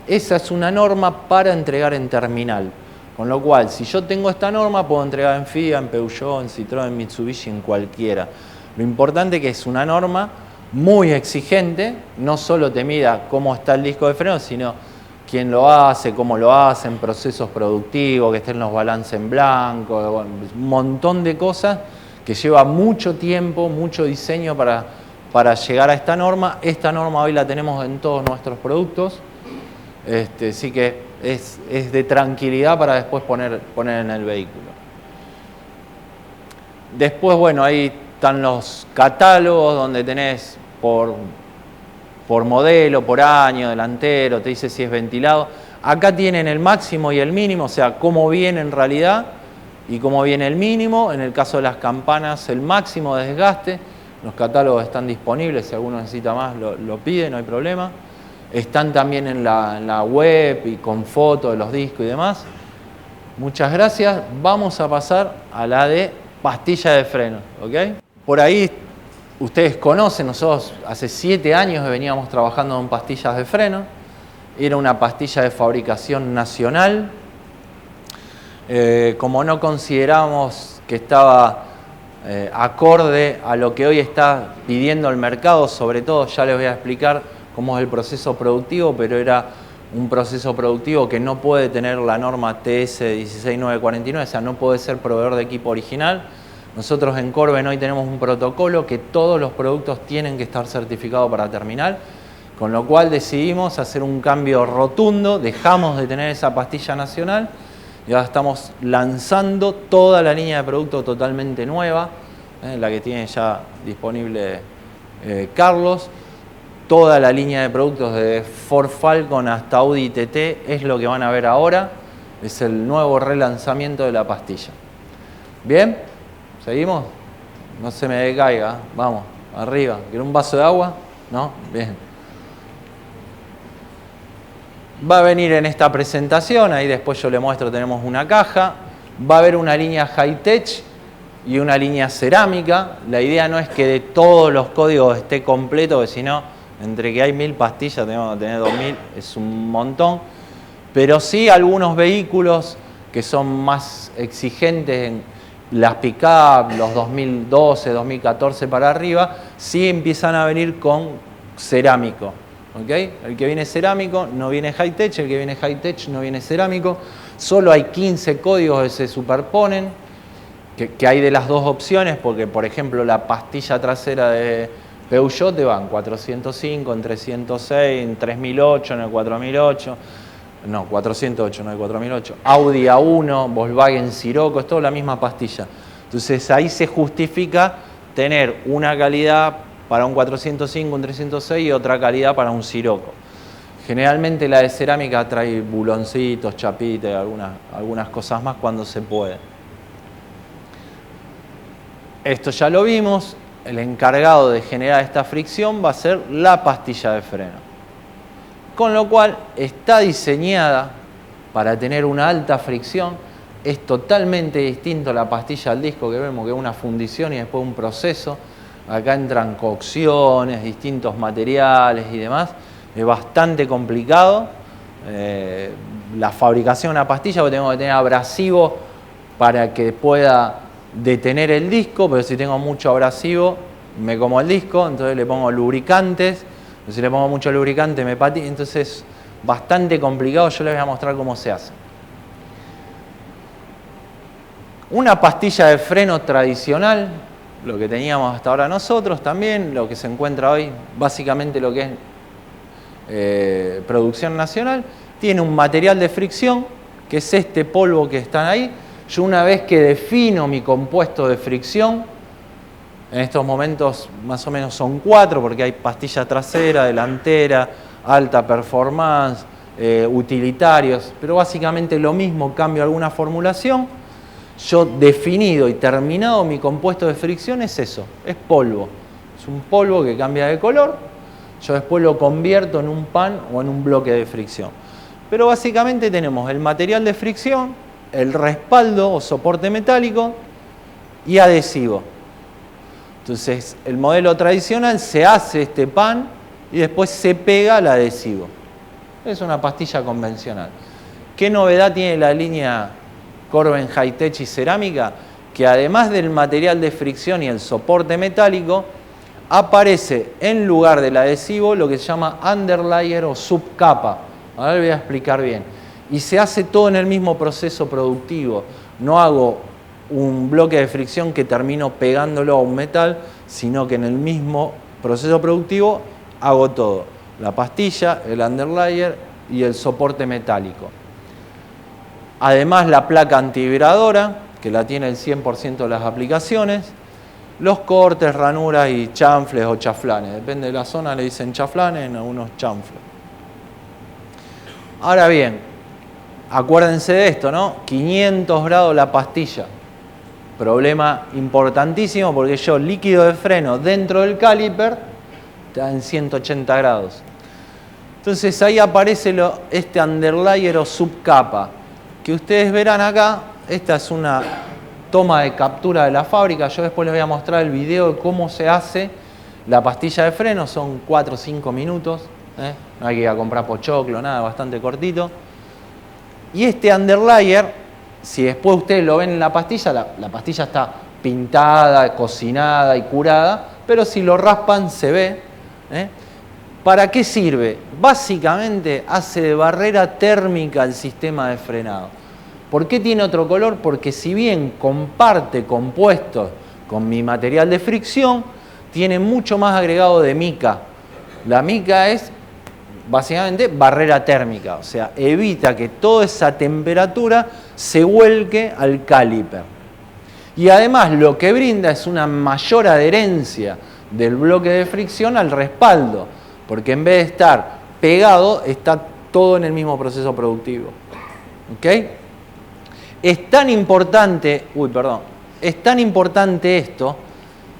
Esa es una norma para entregar en terminal. Con lo cual, si yo tengo esta norma, puedo entregar en Fiat, en Peugeot, en Citroën, en Mitsubishi, en cualquiera. Lo importante es que es una norma muy exigente, no solo te mida cómo está el disco de freno, sino quién lo hace, cómo lo hacen, procesos productivos, que estén los balances en blanco, bueno, un montón de cosas que lleva mucho tiempo, mucho diseño para llegar a esta norma. Esta norma hoy la tenemos en todos nuestros productos, así que es de tranquilidad para después poner en el vehículo. Después, bueno, ahí están los catálogos donde tenés por modelo, por año, delantero, te dice si es ventilado. Acá tienen el máximo y el mínimo, o sea, cómo viene en realidad y cómo viene el mínimo. En el caso de las campanas, el máximo de desgaste. Los catálogos están disponibles, si alguno necesita más lo pide, no hay problema. Están también en la web y con fotos de los discos y demás. Muchas gracias. Vamos a pasar a la de pastilla de freno, ¿ok? Por ahí ustedes conocen, nosotros hace 7 años veníamos trabajando en pastillas de freno. Era una pastilla de fabricación nacional. Como no consideramos que estaba acorde a lo que hoy está pidiendo el mercado, sobre todo, ya les voy a explicar cómo es el proceso productivo, pero era un proceso productivo que no puede tener la norma TS 16949, o sea, no puede ser proveedor de equipo original. Nosotros en Corben hoy tenemos un protocolo que todos los productos tienen que estar certificados para terminal, con lo cual decidimos hacer un cambio rotundo, dejamos de tener esa pastilla nacional y ahora estamos lanzando toda la línea de productos totalmente nueva, la que tiene ya disponible Carlos. Toda la línea de productos de Ford Falcon hasta Audi TT es lo que van a ver ahora, es el nuevo relanzamiento de la pastilla. ¿Bien? ¿Seguimos? No se me decaiga, vamos, arriba. ¿Quiere un vaso de agua? ¿No? Bien. Va a venir en esta presentación, ahí después yo le muestro, tenemos una caja. Va a haber una línea High-Tech y una línea cerámica. La idea no es que de todos los códigos esté completo, porque si no, entre que hay 1000 pastillas, tenemos que tener 2000, es un montón. Pero sí algunos vehículos que son más exigentes en las pick-up, los 2012, 2014 para arriba, sí empiezan a venir con cerámico. ¿Okay? El que viene cerámico no viene High-Tech, el que viene High-Tech no viene cerámico. Solo hay 15 códigos que se superponen, que hay de las dos opciones, porque por ejemplo la pastilla trasera de Peugeot te va en 405, en 306, en 3008, en el 4008, no, 408, no el 4008, Audi A1, Volkswagen Sirocco, es toda la misma pastilla. Entonces ahí se justifica tener una calidad para un 405, un 306 y otra calidad para un Sirocco. Generalmente la de cerámica trae buloncitos, chapitas y algunas cosas más cuando se puede. Esto ya lo vimos. El encargado de generar esta fricción va a ser la pastilla de freno. Con lo cual está diseñada para tener una alta fricción. Es totalmente distinto a la pastilla al disco que vemos, que es una fundición y después un proceso. Acá entran cocciones, distintos materiales y demás. Es bastante complicado. La fabricación de una pastilla, porque tengo que tener abrasivo para que pueda detener el disco, pero si tengo mucho abrasivo me como el disco, entonces le pongo lubricantes, si le pongo mucho lubricante me patina, entonces es bastante complicado. Yo les voy a mostrar cómo se hace. Una pastilla de freno tradicional, lo que teníamos hasta ahora nosotros también, lo que se encuentra hoy, básicamente lo que es producción nacional, tiene un material de fricción, que es este polvo que están ahí. Yo una vez que defino mi compuesto de fricción, en estos momentos más o menos son 4, porque hay pastilla trasera, delantera, alta performance, utilitarios, pero básicamente lo mismo, cambio alguna formulación. Yo definido y terminado mi compuesto de fricción es eso, es polvo. Es un polvo que cambia de color, yo después lo convierto en un pan o en un bloque de fricción. Pero básicamente tenemos el material de fricción, el respaldo o soporte metálico y adhesivo. Entonces, el modelo tradicional se hace este pan y después se pega al adhesivo. Es una pastilla convencional. ¿Qué novedad tiene la línea Corben High-Tech y cerámica? Que además del material de fricción y el soporte metálico, aparece en lugar del adhesivo lo que se llama underlayer o subcapa. Ahora les voy a explicar bien. Y se hace todo en el mismo proceso productivo. No hago un bloque de fricción que termino pegándolo a un metal, sino que en el mismo proceso productivo hago todo. La pastilla, el underlayer y el soporte metálico. Además, la placa antivibradora, que la tiene el 100% de las aplicaciones. Los cortes, ranuras y chanfles o chaflanes. Depende de la zona, le dicen chaflanes, en algunos chanfles. Ahora bien, acuérdense de esto, ¿no? 500 grados la pastilla. Problema importantísimo porque yo líquido de freno dentro del caliper está en 180 grados. Entonces ahí aparece este underlayer o subcapa, que ustedes verán acá. Esta es una toma de captura de la fábrica. Yo después les voy a mostrar el video de cómo se hace la pastilla de freno. Son 4 o 5 minutos. No hay que ir a comprar pochoclo, nada, bastante cortito. Y este underlayer, si después ustedes lo ven en la pastilla, la pastilla está pintada, cocinada y curada, pero si lo raspan se ve. ¿Para qué sirve? Básicamente hace de barrera térmica al sistema de frenado. ¿Por qué tiene otro color? Porque si bien comparte compuestos con mi material de fricción, tiene mucho más agregado de mica. La mica es básicamente barrera térmica, o sea, evita que toda esa temperatura se vuelque al caliper. Y además lo que brinda es una mayor adherencia del bloque de fricción al respaldo, porque en vez de estar pegado, está todo en el mismo proceso productivo. ¿Ok? Es tan importante esto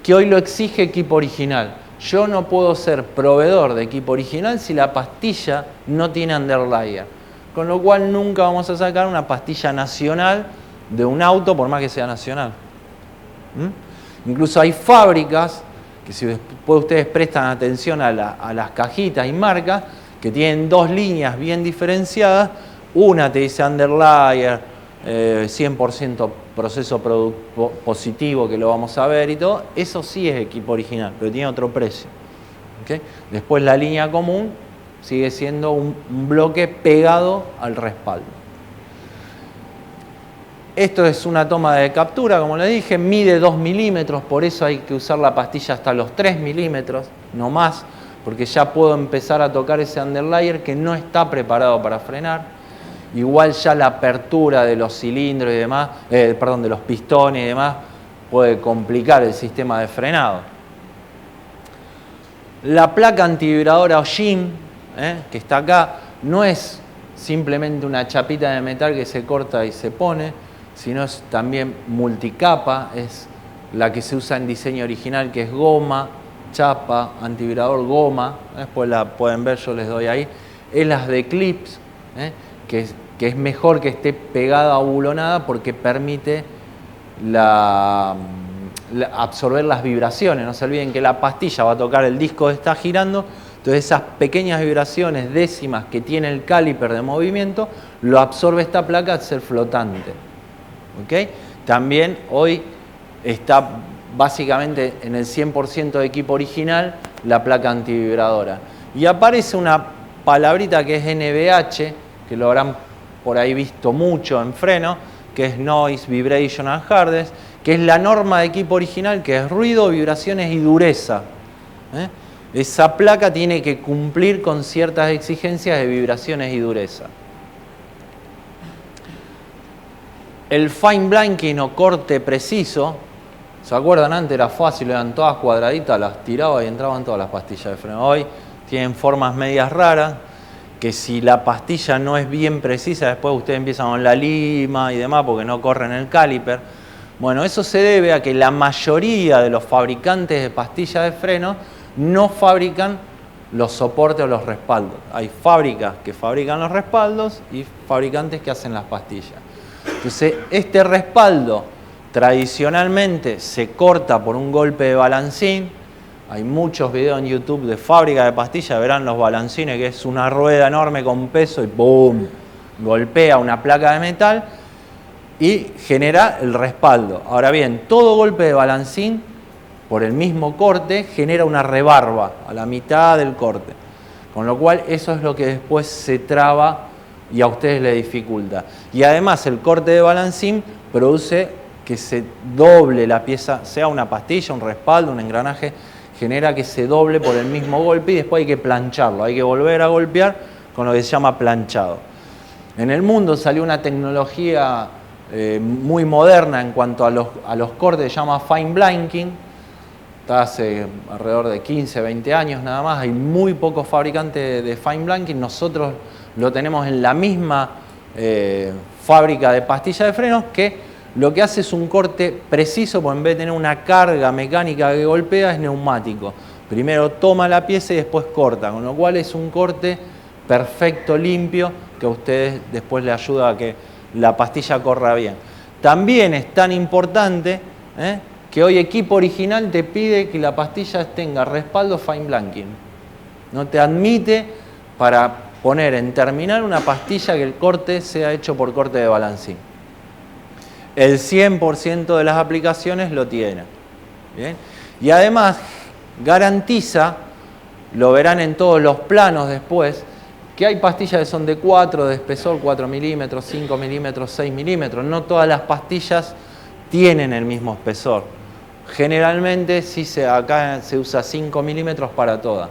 que hoy lo exige equipo original. Yo no puedo ser proveedor de equipo original si la pastilla no tiene underlayer. Con lo cual nunca vamos a sacar una pastilla nacional de un auto por más que sea nacional. Incluso hay fábricas que si después ustedes prestan atención a las cajitas y marcas que tienen dos líneas bien diferenciadas. Una te dice underlayer, 100% proceso positivo, que lo vamos a ver y todo. Eso sí es equipo original, pero tiene otro precio. ¿Okay? Después la línea común sigue siendo un bloque pegado al respaldo. Esto es una toma de captura, como les dije, mide 2 milímetros, por eso hay que usar la pastilla hasta los 3 milímetros, no más, porque ya puedo empezar a tocar ese underlayer que no está preparado para frenar. Igual ya la apertura de los cilindros y demás, de los pistones y demás, puede complicar el sistema de frenado. La placa antivibradora Ojim, que está acá, no es simplemente una chapita de metal que se corta y se pone, sino es también multicapa, es la que se usa en diseño original, que es goma, chapa, antivibrador, goma. Después la pueden ver, yo les doy ahí. Es las de Eclipse, que es mejor que esté pegada o bulonada porque permite absorber las vibraciones. No se olviden que la pastilla va a tocar el disco que está girando, entonces esas pequeñas vibraciones décimas que tiene el caliper de movimiento lo absorbe esta placa al ser flotante. ¿Okay? También hoy está básicamente en el 100% de equipo original la placa antivibradora. Y aparece una palabrita que es NVH, que lo habrán por ahí visto mucho en freno, que es Noise, Vibration and Hardness, que es la norma de equipo original, que es ruido, vibraciones y dureza. Esa placa tiene que cumplir con ciertas exigencias de vibraciones y dureza. El fine blanking o corte preciso, ¿se acuerdan? Antes era fácil, eran todas cuadraditas, las tiraba y entraban todas las pastillas de freno. Hoy tienen formas medias raras, que si la pastilla no es bien precisa, después ustedes empiezan con la lima y demás porque no corren el caliper. Bueno, eso se debe a que la mayoría de los fabricantes de pastillas de freno no fabrican los soportes o los respaldos. Hay fábricas que fabrican los respaldos y fabricantes que hacen las pastillas. Entonces, este respaldo tradicionalmente se corta por un golpe de balancín. Hay muchos videos en YouTube de fábrica de pastillas, verán los balancines, que es una rueda enorme con peso y ¡boom! Golpea una placa de metal y genera el respaldo. Ahora bien, todo golpe de balancín por el mismo corte genera una rebarba a la mitad del corte, con lo cual eso es lo que después se traba y a ustedes les dificulta. Y además el corte de balancín produce que se doble la pieza, sea una pastilla, un respaldo, un engranaje, genera que se doble por el mismo golpe y después hay que plancharlo, hay que volver a golpear con lo que se llama planchado. En el mundo salió una tecnología muy moderna en cuanto a los cortes, se llama fine blanking. Está hace alrededor de 15, 20 años nada más, hay muy pocos fabricantes de fine blanking, nosotros lo tenemos en la misma fábrica de pastillas de frenos, que lo que hace es un corte preciso, porque en vez de tener una carga mecánica que golpea, es neumático. Primero toma la pieza y después corta, con lo cual es un corte perfecto, limpio, que a ustedes después les ayuda a que la pastilla corra bien. También es tan importante que hoy equipo original te pide que la pastilla tenga respaldo fine blanking. No te admite para poner en terminal una pastilla que el corte sea hecho por corte de balancín. El 100% de las aplicaciones lo tienen. ¿Bien? Y además garantiza, lo verán en todos los planos después, que hay pastillas que son de 4, de espesor, 4 milímetros, 5 milímetros, 6 milímetros. No todas las pastillas tienen el mismo espesor. Generalmente sí acá se usa 5 milímetros para todas,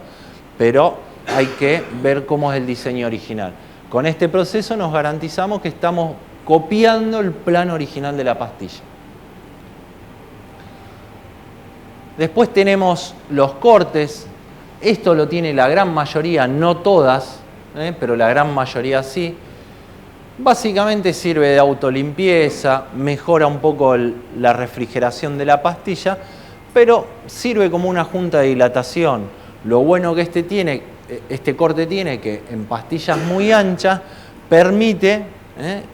pero hay que ver cómo es el diseño original. Con este proceso nos garantizamos que estamos copiando el plano original de la pastilla. Después tenemos los cortes. Esto lo tiene la gran mayoría, no todas, pero la gran mayoría sí. Básicamente sirve de autolimpieza, mejora un poco la refrigeración de la pastilla, pero sirve como una junta de dilatación. Lo bueno que este corte tiene, que en pastillas muy anchas permite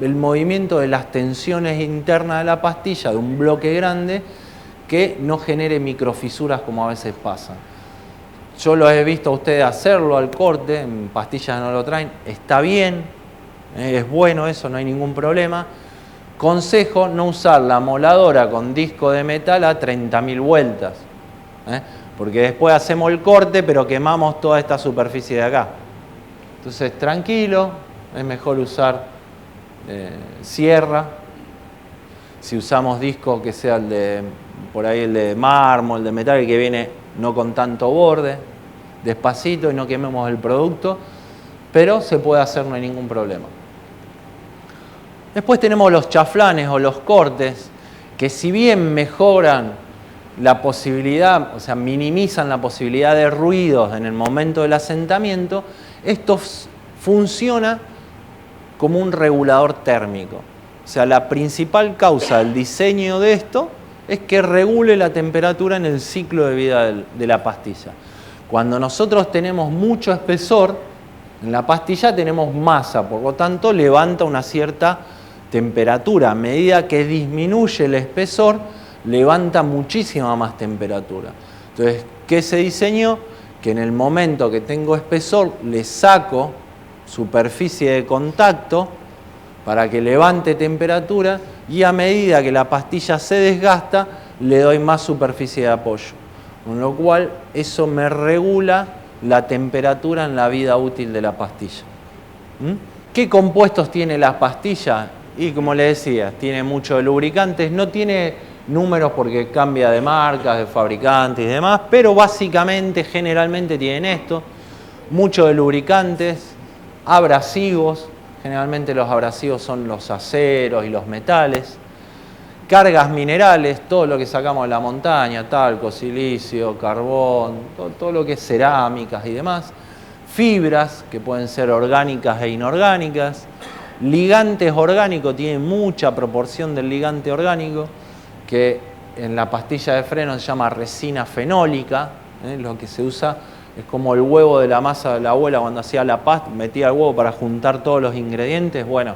el movimiento de las tensiones internas de la pastilla, de un bloque grande, que no genere microfisuras como a veces pasa. Yo lo he visto a ustedes hacerlo al corte, en pastillas no lo traen, está bien. Es bueno eso, no hay ningún problema. Consejo no usar la moladora con disco de metal a 30.000 vueltas, porque después hacemos el corte pero quemamos toda esta superficie de acá. Entonces tranquilo, es mejor usar sierra. Si usamos disco que sea el de mármol, el de metal, el que viene no con tanto borde, despacito y no quememos el producto, pero se puede hacer, no hay ningún problema. Después tenemos los chaflanes o los cortes, que si bien mejoran la posibilidad, o sea, minimizan la posibilidad de ruidos en el momento del asentamiento, esto funciona como un regulador térmico. O sea, la principal causa del diseño de esto es que regule la temperatura en el ciclo de vida de la pastilla. Cuando nosotros tenemos mucho espesor, en la pastilla tenemos masa, por lo tanto levanta una cierta temperatura. A medida que disminuye el espesor, levanta muchísima más temperatura. Entonces, ¿qué se diseñó? Que en el momento que tengo espesor, le saco superficie de contacto para que levante temperatura y a medida que la pastilla se desgasta, le doy más superficie de apoyo. Con lo cual, eso me regula la temperatura en la vida útil de la pastilla. ¿Qué compuestos tiene la pastilla? Y como les decía, tiene mucho de lubricantes, no tiene números porque cambia de marcas, de fabricantes y demás, pero básicamente, generalmente tienen esto, mucho de lubricantes, abrasivos, generalmente los abrasivos son los aceros y los metales, cargas minerales, todo lo que sacamos de la montaña, talco, silicio, carbón, todo lo que es cerámicas y demás, fibras que pueden ser orgánicas e inorgánicas, ligantes orgánicos, tiene mucha proporción del ligante orgánico, que en la pastilla de freno se llama resina fenólica, lo que se usa Es como el huevo de la masa de la abuela cuando hacía la pasta, metía el huevo para juntar todos los ingredientes. Bueno,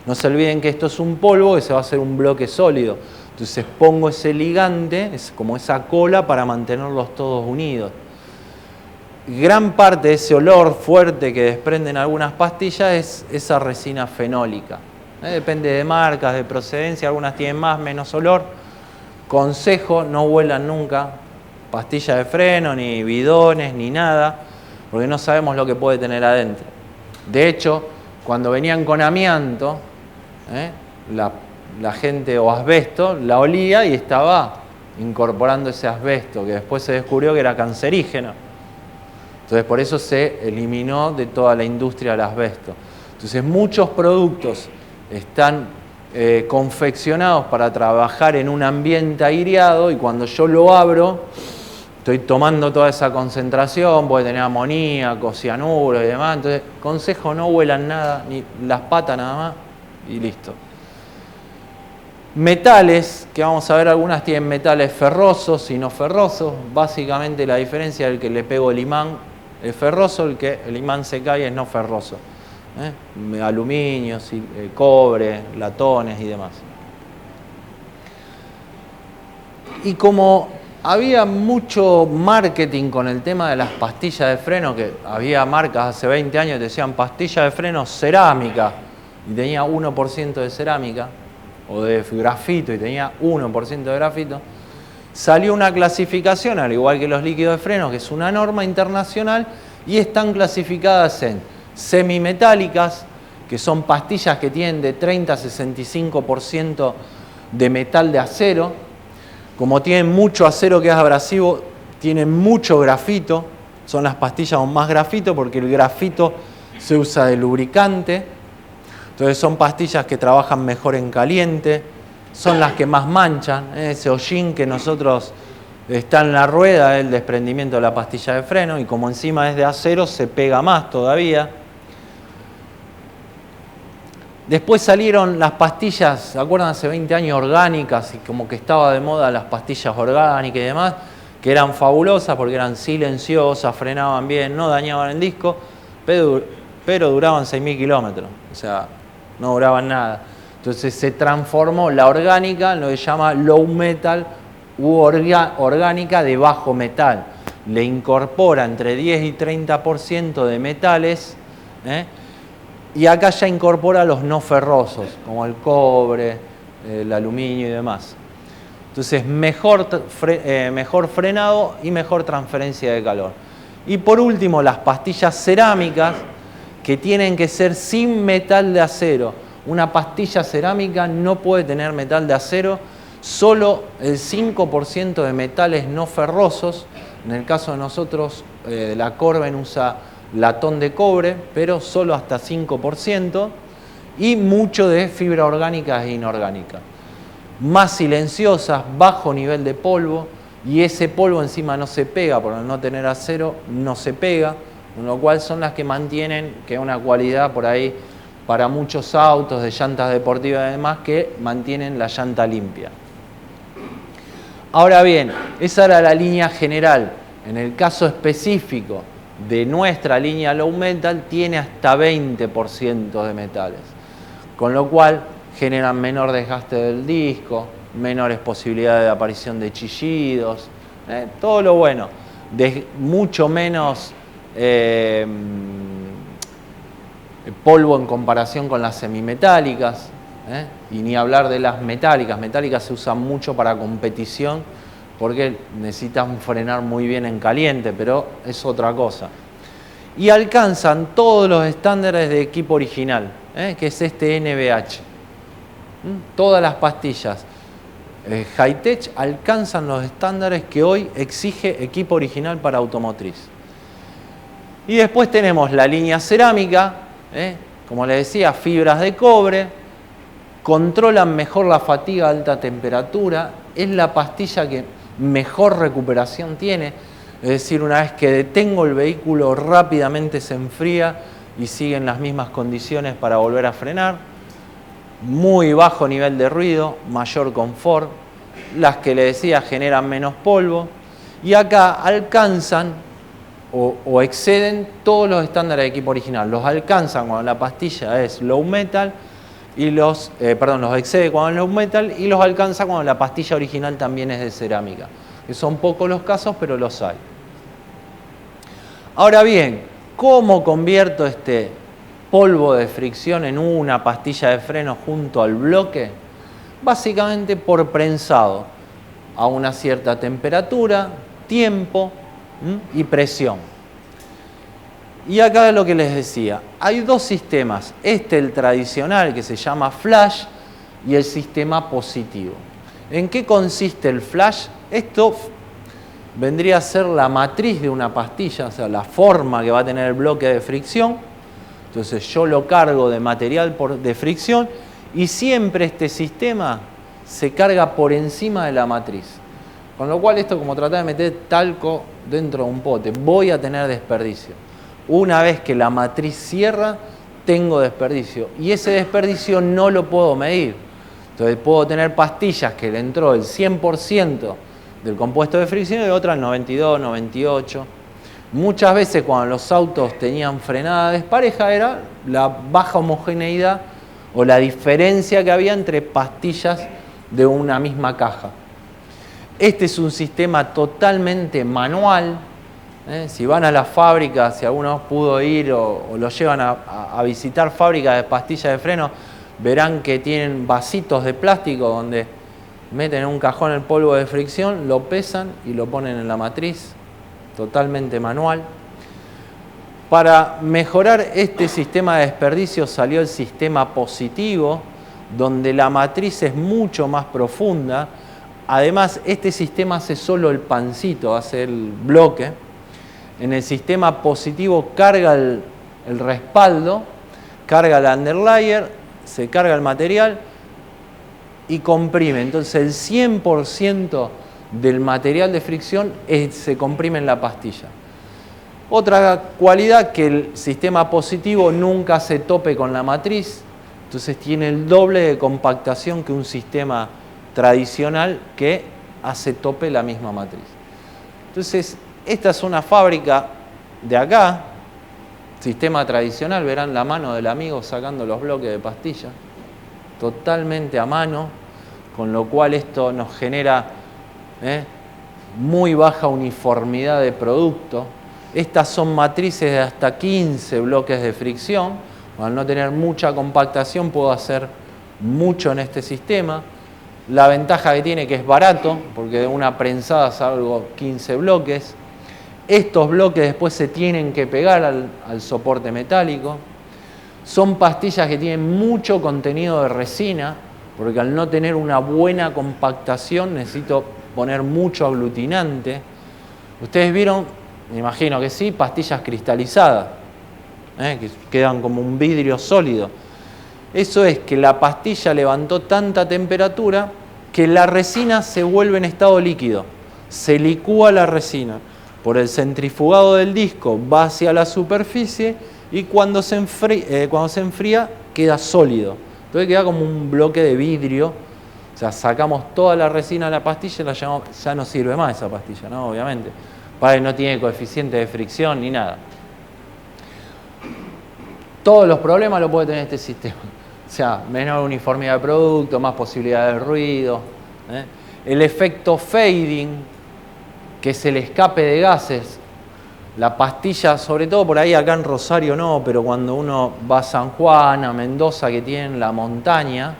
no se olviden que esto es un polvo que se va a hacer un bloque sólido. Entonces pongo ese ligante, es como esa cola para mantenerlos todos unidos. Gran parte de ese olor fuerte que desprenden algunas pastillas es esa resina fenólica. Depende de marcas, de procedencia, algunas tienen más, menos olor. Consejo, no huelan nunca pastillas de freno, ni bidones, ni nada, porque no sabemos lo que puede tener adentro. De hecho, cuando venían con amianto, la gente o asbesto la olía y estaba incorporando ese asbesto, que después se descubrió que era cancerígeno. Entonces, por eso se eliminó de toda la industria el asbesto. Entonces, muchos productos están confeccionados para trabajar en un ambiente aireado y cuando yo lo abro, estoy tomando toda esa concentración, puede tener amoníaco, cianuro y demás. Entonces, consejo, no huelan nada, ni las patas nada más y listo. Metales, que vamos a ver, algunas tienen metales ferrosos y no ferrosos. Básicamente la diferencia es el que le pego el imán es ferroso, el imán se cae es no ferroso. Aluminio, cobre, latones y demás. Y como había mucho marketing con el tema de las pastillas de freno, que había marcas hace 20 años que decían pastilla de freno cerámica y tenía 1% de cerámica, o de grafito y tenía 1% de grafito, salió una clasificación, al igual que los líquidos de freno, que es una norma internacional, y están clasificadas en semimetálicas, que son pastillas que tienen de 30 a 65% de metal de acero. Como tienen mucho acero que es abrasivo, tienen mucho grafito, son las pastillas con más grafito porque el grafito se usa de lubricante. Entonces son pastillas que trabajan mejor en caliente, son las que más manchan. Ese hollín que nosotros está en la rueda, el desprendimiento de la pastilla de freno, y como encima es de acero se pega más todavía. Después salieron las pastillas, ¿se acuerdan? Hace 20 años orgánicas, y como que estaba de moda las pastillas orgánicas y demás, que eran fabulosas porque eran silenciosas, frenaban bien, no dañaban el disco, pero duraban 6.000 kilómetros, o sea, no duraban nada. Entonces se transformó la orgánica en lo que se llama low metal u orgánica de bajo metal. Le incorpora entre 10 y 30% de metales, y acá ya incorpora los no ferrosos, como el cobre, el aluminio y demás. Entonces, mejor frenado y mejor transferencia de calor. Y por último, las pastillas cerámicas, que tienen que ser sin metal de acero. Una pastilla cerámica no puede tener metal de acero, solo el 5% de metales no ferrosos. En el caso de nosotros, la Corben usa latón de cobre, pero solo hasta 5%, y mucho de fibra orgánica e inorgánica. Más silenciosas, bajo nivel de polvo, y ese polvo encima no se pega, por no tener acero no se pega, con lo cual son las que mantienen, que es una cualidad por ahí para muchos autos de llantas deportivas y demás, que mantienen la llanta limpia. Ahora bien, esa era la línea general. En el caso específico de nuestra línea low metal, tiene hasta 20% de metales, con lo cual generan menor desgaste del disco, menores posibilidades de aparición de chillidos, todo lo bueno, mucho menos polvo en comparación con las semimetálicas, y ni hablar de las metálicas. Metálicas se usan mucho para competición porque necesitan frenar muy bien en caliente, pero es otra cosa. Y alcanzan todos los estándares de equipo original, que es este NVH. Todas las pastillas Hightech alcanzan los estándares que hoy exige equipo original para automotriz. Y después tenemos la línea cerámica, como les decía, fibras de cobre, controlan mejor la fatiga a alta temperatura, es la pastilla que mejor recuperación tiene, es decir, una vez que detengo el vehículo rápidamente se enfría y sigue en las mismas condiciones para volver a frenar. Muy bajo nivel de ruido, mayor confort, las que le decía generan menos polvo, y acá alcanzan o exceden todos los estándares de equipo original. Los alcanzan cuando la pastilla es low metal, y los excede cuando es low metal y los alcanza cuando la pastilla original también es de cerámica. Que son pocos los casos, pero los hay. Ahora bien, ¿cómo convierto este polvo de fricción en una pastilla de freno junto al bloque? Básicamente por prensado a una cierta temperatura, tiempo y presión. Y acá es lo que les decía, hay dos sistemas, el tradicional que se llama flash y el sistema positivo. ¿En qué consiste el flash? Esto vendría a ser la matriz de una pastilla, o sea, la forma que va a tener el bloque de fricción. Entonces yo lo cargo de material de fricción y siempre este sistema se carga por encima de la matriz. Con lo cual esto, como tratar de meter talco dentro de un pote, voy a tener desperdicio. Una vez que la matriz cierra, tengo desperdicio. Y ese desperdicio no lo puedo medir. Entonces puedo tener pastillas que le entró el 100% del compuesto de fricción y otras el 92, 98. Muchas veces cuando los autos tenían frenada despareja era la baja homogeneidad o la diferencia que había entre pastillas de una misma caja. Este es un sistema totalmente manual. Si van a la fábrica, si alguno pudo ir o lo llevan a visitar fábricas de pastillas de freno, verán que tienen vasitos de plástico donde meten en un cajón el polvo de fricción, lo pesan y lo ponen en la matriz, totalmente manual. Para mejorar este sistema de desperdicio salió el sistema positivo, donde la matriz es mucho más profunda. Además, este sistema hace solo el pancito, hace el bloque. En el sistema positivo carga el respaldo, carga el underlayer, se carga el material y comprime. Entonces el 100% del material de fricción se comprime en la pastilla. Otra cualidad, que el sistema positivo nunca se tope con la matriz, entonces tiene el doble de compactación que un sistema tradicional que hace tope la misma matriz. Entonces, esta es una fábrica de acá, sistema tradicional, verán la mano del amigo sacando los bloques de pastilla, totalmente a mano, con lo cual esto nos genera muy baja uniformidad de producto. Estas son matrices de hasta 15 bloques de fricción, al no tener mucha compactación puedo hacer mucho en este sistema. La ventaja que tiene que es barato, porque de una prensada salgo 15 bloques. Estos bloques después se tienen que pegar al soporte metálico. Son pastillas que tienen mucho contenido de resina, porque al no tener una buena compactación necesito poner mucho aglutinante. Ustedes vieron, me imagino que sí, pastillas cristalizadas, que quedan como un vidrio sólido. Eso es que la pastilla levantó tanta temperatura que la resina se vuelve en estado líquido. Se licúa la resina. Por el centrifugado del disco va hacia la superficie y cuando se enfría queda sólido. Entonces queda como un bloque de vidrio. O sea, sacamos toda la resina de la pastilla y la llamamos, ya no sirve más esa pastilla, ¿no? Obviamente. Para que no tiene coeficiente de fricción ni nada. Todos los problemas los puede tener este sistema. O sea, menor uniformidad de producto, más posibilidad de ruido. El efecto fading, que es el escape de gases. La pastilla, sobre todo por ahí acá en Rosario no, pero cuando uno va a San Juan, a Mendoza, que tienen la montaña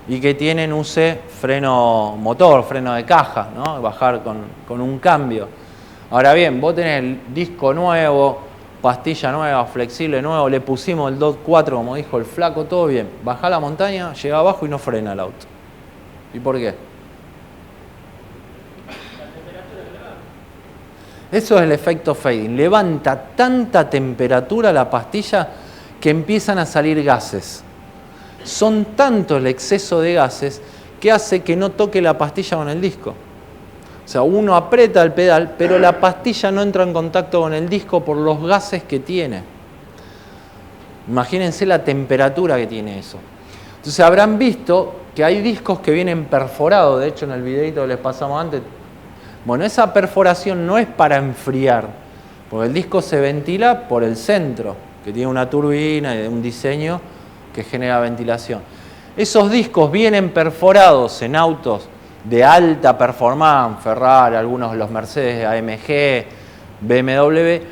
y que tienen freno motor, freno de caja, ¿no? Bajar con un cambio. Ahora bien, vos tenés el disco nuevo, pastilla nueva, flexible nuevo, le pusimos el DOT 4, como dijo el flaco, todo bien. Bajá la montaña, llega abajo y no frena el auto. ¿Y por qué? Eso es el efecto fading. Levanta tanta temperatura la pastilla que empiezan a salir gases. Son tanto el exceso de gases que hace que no toque la pastilla con el disco. O sea, uno aprieta el pedal, pero la pastilla no entra en contacto con el disco por los gases que tiene. Imagínense la temperatura que tiene eso. Entonces habrán visto que hay discos que vienen perforados. De hecho, en el videito que les pasamos antes, bueno, esa perforación no es para enfriar, Porque el disco se ventila por el centro, que tiene una turbina y un diseño que genera ventilación. Esos discos vienen perforados en autos de alta performance, Ferrari, algunos de los Mercedes, AMG, BMW,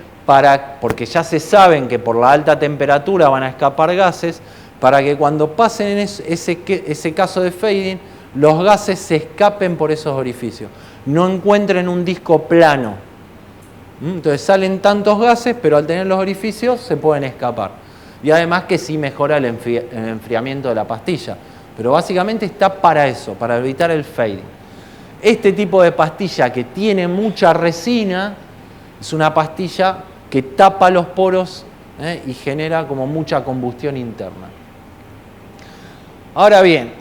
porque ya se saben que por la alta temperatura van a escapar gases, para que cuando pasen en ese caso de fading, los gases se escapen por esos orificios, no encuentren un disco plano. Entonces salen tantos gases, pero al tener los orificios se pueden escapar. Y además que sí mejora el enfriamiento de la pastilla. Pero básicamente está para eso, para evitar el fading. Este tipo de pastilla que tiene mucha resina es una pastilla que tapa los poros y genera como mucha combustión interna. Ahora bien,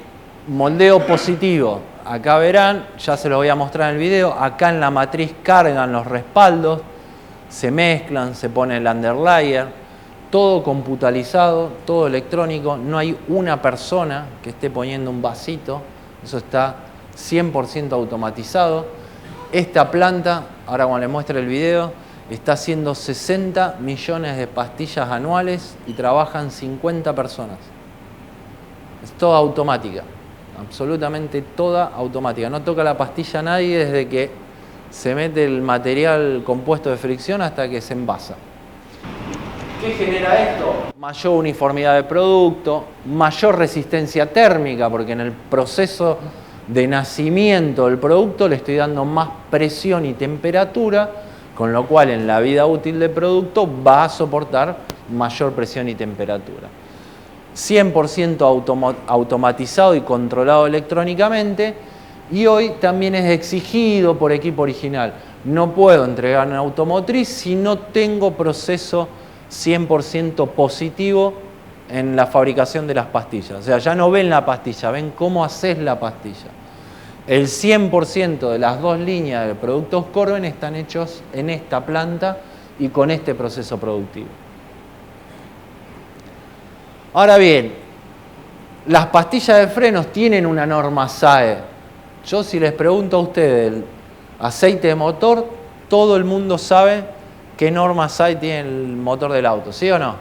moldeo positivo. Acá verán, ya se lo voy a mostrar en el video, acá en la matriz cargan los respaldos, se mezclan, se pone el underlayer. Todo computalizado, todo electrónico, no hay una persona que esté poniendo un vasito, eso está 100% automatizado. Esta planta, ahora cuando les muestre el video, está haciendo 60 millones de pastillas anuales y trabajan 50 personas. Es toda automática, absolutamente toda automática. No toca la pastilla a nadie desde que se mete el material compuesto de fricción hasta que se envasa. ¿Qué genera esto? Mayor uniformidad de producto, mayor resistencia térmica, porque en el proceso de nacimiento del producto le estoy dando más presión y temperatura, con lo cual en la vida útil del producto va a soportar mayor presión y temperatura. 100% automatizado y controlado electrónicamente, y hoy también es exigido por equipo original. No puedo entregar una automotriz si no tengo proceso 100% positivo en la fabricación de las pastillas. O sea, ya no ven la pastilla, ven cómo haces la pastilla. El 100% de las dos líneas de productos Corben están hechos en esta planta y con este proceso productivo. Ahora bien, las pastillas de frenos tienen una norma SAE. Yo si les pregunto a ustedes el aceite de motor, todo el mundo sabe qué norma SAE tiene el motor del auto, ¿sí o no?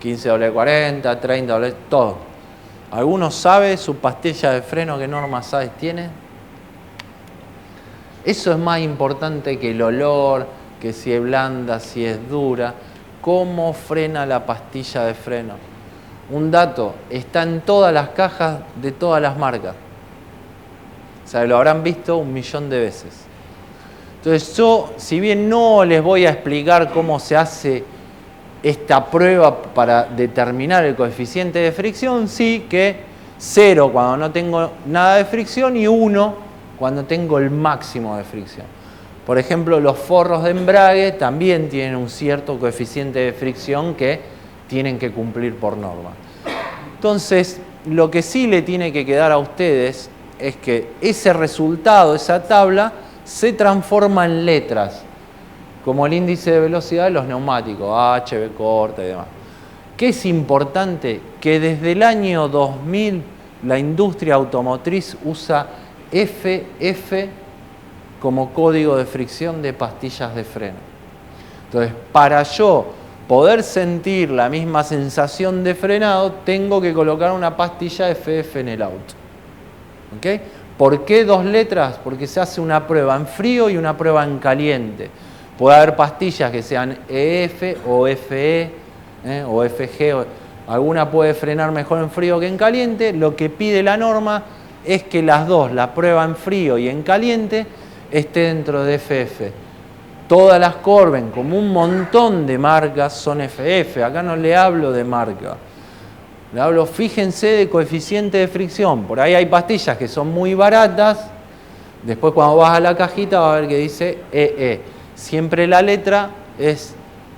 15W40, 30W, todo. ¿Alguno sabe su pastilla de freno qué norma SAE tiene? Eso es más importante que el olor, que si es blanda, si es dura. ¿Cómo frena la pastilla de freno? Un dato, está en todas las cajas de todas las marcas. O sea, lo habrán visto 1.000.000 de veces. Entonces yo, si bien no les voy a explicar cómo se hace esta prueba para determinar el coeficiente de fricción, sí que 0 cuando no tengo nada de fricción y 1 cuando tengo el máximo de fricción. Por ejemplo, los forros de embrague también tienen un cierto coeficiente de fricción que tienen que cumplir por norma. Entonces, lo que sí le tiene que quedar a ustedes es que ese resultado, esa tabla, se transforma en letras, como el índice de velocidad de los neumáticos, H, B corta y demás. ¿Qué es importante? Que desde el año 2000 la industria automotriz usa FF como código de fricción de pastillas de freno. Entonces, para yo poder sentir la misma sensación de frenado, tengo que colocar una pastilla FF en el auto. ¿Okay? ¿Por qué dos letras? Porque se hace una prueba en frío y una prueba en caliente. Puede haber pastillas que sean EF o FE o FG. Alguna puede frenar mejor en frío que en caliente. Lo que pide la norma es que las dos, la prueba en frío y en caliente, esté dentro de FF. Todas las Corben, como un montón de marcas, son FF. Acá no le hablo de marca. Le hablo, fíjense, de coeficiente de fricción. Por ahí hay pastillas que son muy baratas. Después cuando vas a la cajita va a ver que dice EE. Siempre la letra es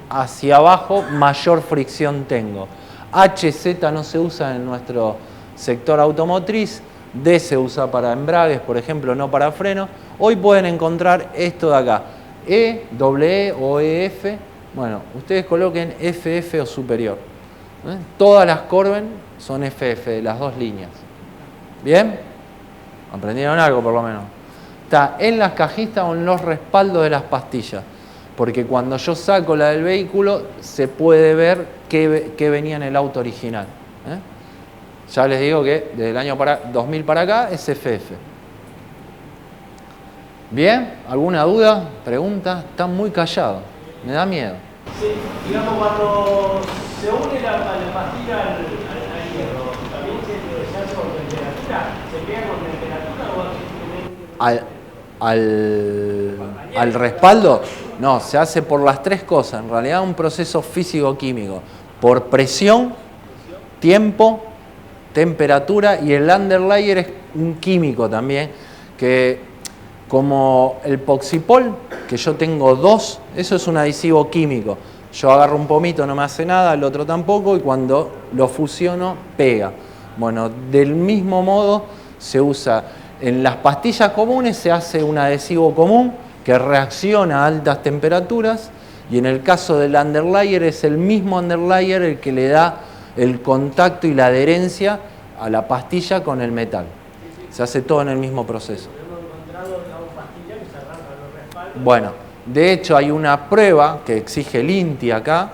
hacia abajo, mayor fricción tengo. HZ no se usa en nuestro sector automotriz. D se usa para embragues, por ejemplo, no para frenos. Hoy pueden encontrar esto de acá. E, doble E o EF. Bueno, ustedes coloquen FF o superior. Todas las Corben son FF, de las dos líneas. ¿Bien? ¿Aprendieron algo por lo menos? Está en las cajitas o en los respaldos de las pastillas. porque cuando yo saco la del vehículo se puede ver qué venía en el auto original. Ya les digo que desde el año 2000 para acá es FF. ¿Bien? ¿Alguna duda? ¿Pregunta? Están muy callados. Me da miedo.
Sí, digamos, cuando se une la pastilla al hierro, ¿también se hace con temperatura? ¿Se pega con temperatura o
Al respaldo, no, se hace por las tres cosas. En realidad un proceso físico-químico. Por presión, tiempo, temperatura, y el underlayer es un químico también, que como el Poxipol, que yo tengo dos, eso es un adhesivo químico. Yo agarro un pomito, no me hace nada, el otro tampoco, y cuando lo fusiono, pega. Bueno, del mismo modo se usa en las pastillas comunes, se hace un adhesivo común que reacciona a altas temperaturas, y en el caso del underlayer es el mismo underlayer el que le da el contacto y la adherencia a la pastilla con el metal. Se hace todo en el mismo proceso. Bueno, de hecho hay una prueba que exige el INTI acá,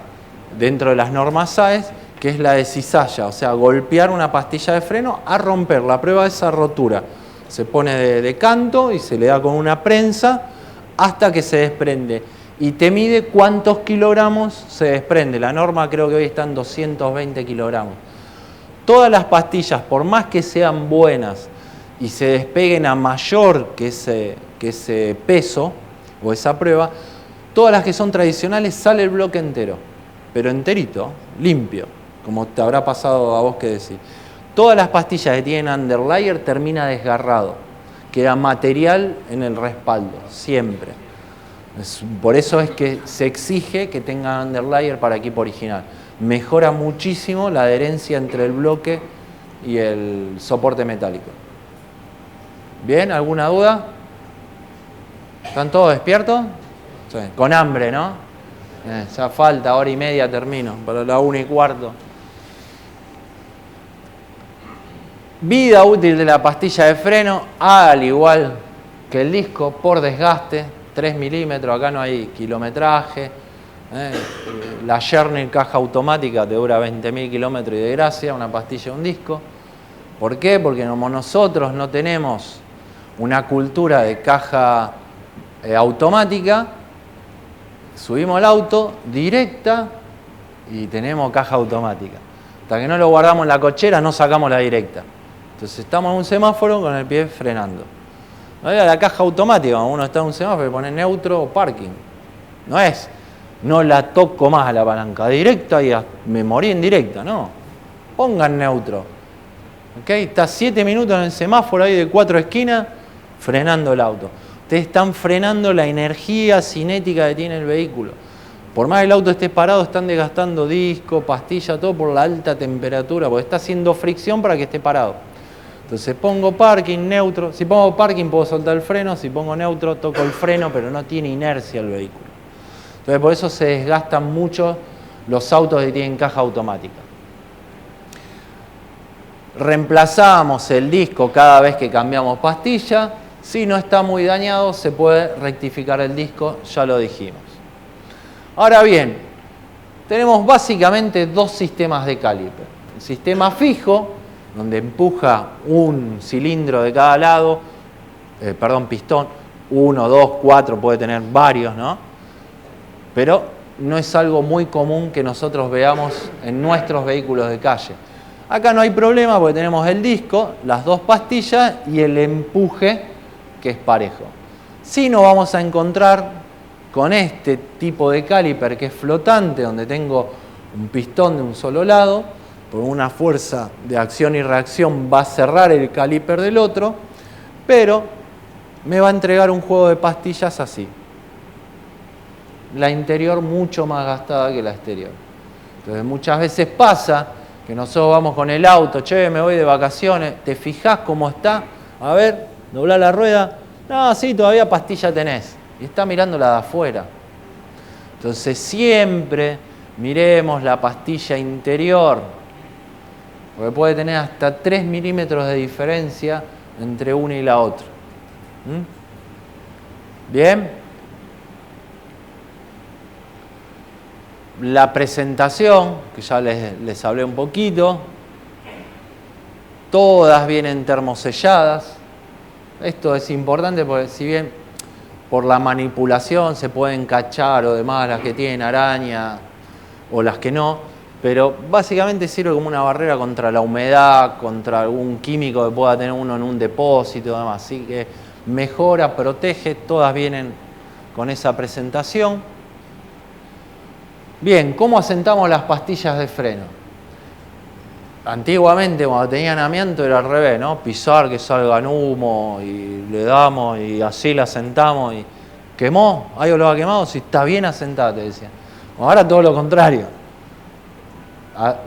dentro de las normas SAES, que es la de cizalla, o sea, golpear una pastilla de freno a romper. La prueba es esa rotura. Se pone de canto y se le da con una prensa hasta que se desprende. Y te mide cuántos kilogramos se desprende. La norma creo que hoy está en 220 kilogramos. Todas las pastillas, por más que sean buenas y se despeguen a mayor que ese peso o esa prueba, todas las que son tradicionales sale el bloque entero, pero enterito, limpio, como te habrá pasado a vos que decís. Todas las pastillas que tienen underlayer termina desgarrado, queda material en el respaldo, siempre. Por eso es que se exige que tengan underlayer para equipo original. Mejora muchísimo la adherencia entre el bloque y el soporte metálico. ¿Bien? ¿Alguna duda? ¿Están todos despiertos? Sí. Con hambre, ¿no? Ya falta hora y media, termino, para la 1:15. Vida útil de la pastilla de freno, al igual que el disco, por desgaste, 3 milímetros, acá no hay kilometraje. La Journey caja automática te dura 20.000 kilómetros y de gracia, una pastilla, un disco. ¿Por qué? Porque como nosotros no tenemos una cultura de caja automática, subimos el auto directa y tenemos caja automática. Hasta que no lo guardamos en la cochera no sacamos la directa. Entonces estamos en un semáforo con el pie frenando. No era la caja automática, cuando uno está en un semáforo y pone neutro o parking. No es, no la toco más a la palanca directa y me morí en directa, no. Pongan neutro. ¿Okay? Está 7 minutos en el semáforo ahí de 4 esquinas frenando el auto. Ustedes están frenando la energía cinética que tiene el vehículo. Por más que el auto esté parado, están desgastando disco, pastilla, todo por la alta temperatura, porque está haciendo fricción para que esté parado. Entonces pongo parking, neutro. Si pongo parking puedo soltar el freno, si pongo neutro toco el freno, pero no tiene inercia el vehículo. Entonces por eso se desgastan mucho los autos que tienen caja automática. Reemplazamos el disco cada vez que cambiamos pastilla. Si no está muy dañado, se puede rectificar el disco, ya lo dijimos. Ahora bien, tenemos básicamente dos sistemas de caliper. El sistema fijo, donde empuja un cilindro de cada lado, pistón, 1, 2, 4, puede tener varios, ¿no? Pero no es algo muy común que nosotros veamos en nuestros vehículos de calle. Acá no hay problema porque tenemos el disco, las dos pastillas y el empuje que es parejo. Si nos vamos a encontrar con este tipo de caliper que es flotante, donde tengo un pistón de un solo lado, por una fuerza de acción y reacción va a cerrar el caliper del otro, pero me va a entregar un juego de pastillas así. La interior mucho más gastada que la exterior. Entonces muchas veces pasa que nosotros vamos con el auto, che, me voy de vacaciones, te fijás cómo está, a ver, doblá la rueda, no, sí, todavía pastilla tenés, y está mirando la de afuera. Entonces siempre miremos la pastilla interior, porque puede tener hasta 3 milímetros de diferencia entre una y la otra. ¿Bien? La presentación, que ya les hablé un poquito, todas vienen termoselladas. Esto es importante porque si bien por la manipulación se pueden cachar o demás las que tienen araña o las que no, pero básicamente sirve como una barrera contra la humedad, contra algún químico que pueda tener uno en un depósito y demás. Así que mejora, protege, todas vienen con esa presentación. Bien, ¿cómo asentamos las pastillas de freno? Antiguamente, cuando tenían amianto, era al revés, ¿no? Pisar, que salgan humo, y le damos, y así la asentamos, y ¿quemó? ¿Hay olor a quemado? Si está bien asentada, te decía. Ahora todo lo contrario.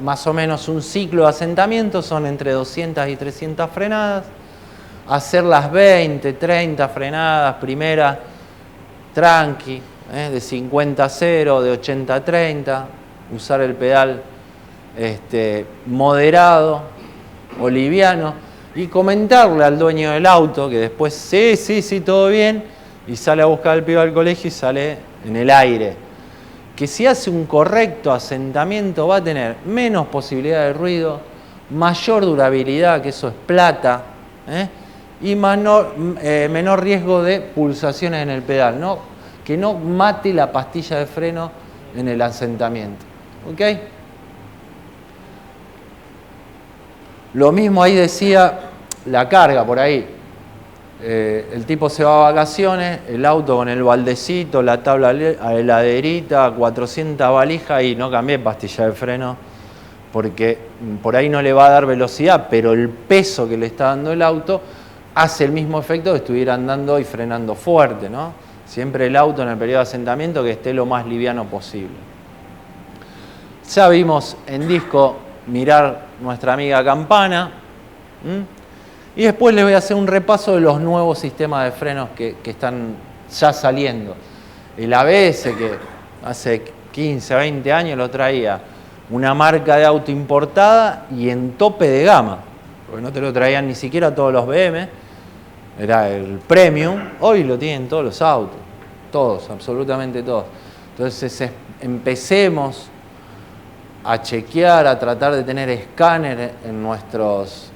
Más o menos un ciclo de asentamiento son entre 200 y 300 frenadas. Hacer las 20, 30 frenadas, primera, tranqui, de 50 a 0, de 80 a 30, usar el pedal moderado o liviano y comentarle al dueño del auto que después sí, todo bien, y sale a buscar al pibe al colegio y sale en el aire. Que si hace un correcto asentamiento va a tener menos posibilidad de ruido, mayor durabilidad, que eso es plata, y menor riesgo de pulsaciones en el pedal, ¿no? Que no mate la pastilla de freno en el asentamiento. ¿Ok? Lo mismo ahí decía la carga por ahí. El tipo se va a vacaciones, el auto con el baldecito, la tabla heladerita, 400 valijas y no cambié pastilla de freno porque por ahí no le va a dar velocidad, pero el peso que le está dando el auto hace el mismo efecto que estuviera andando y frenando fuerte, ¿no? Siempre el auto en el periodo de asentamiento que esté lo más liviano posible. Ya vimos en disco mirar nuestra amiga campana. Y después les voy a hacer un repaso de los nuevos sistemas de frenos que están ya saliendo. El ABS, que hace 15, 20 años lo traía una marca de auto importada y en tope de gama, porque no te lo traían ni siquiera todos los BM, era el Premium, hoy lo tienen todos los autos, todos, absolutamente todos. Entonces empecemos a chequear, a tratar de tener escáner en nuestros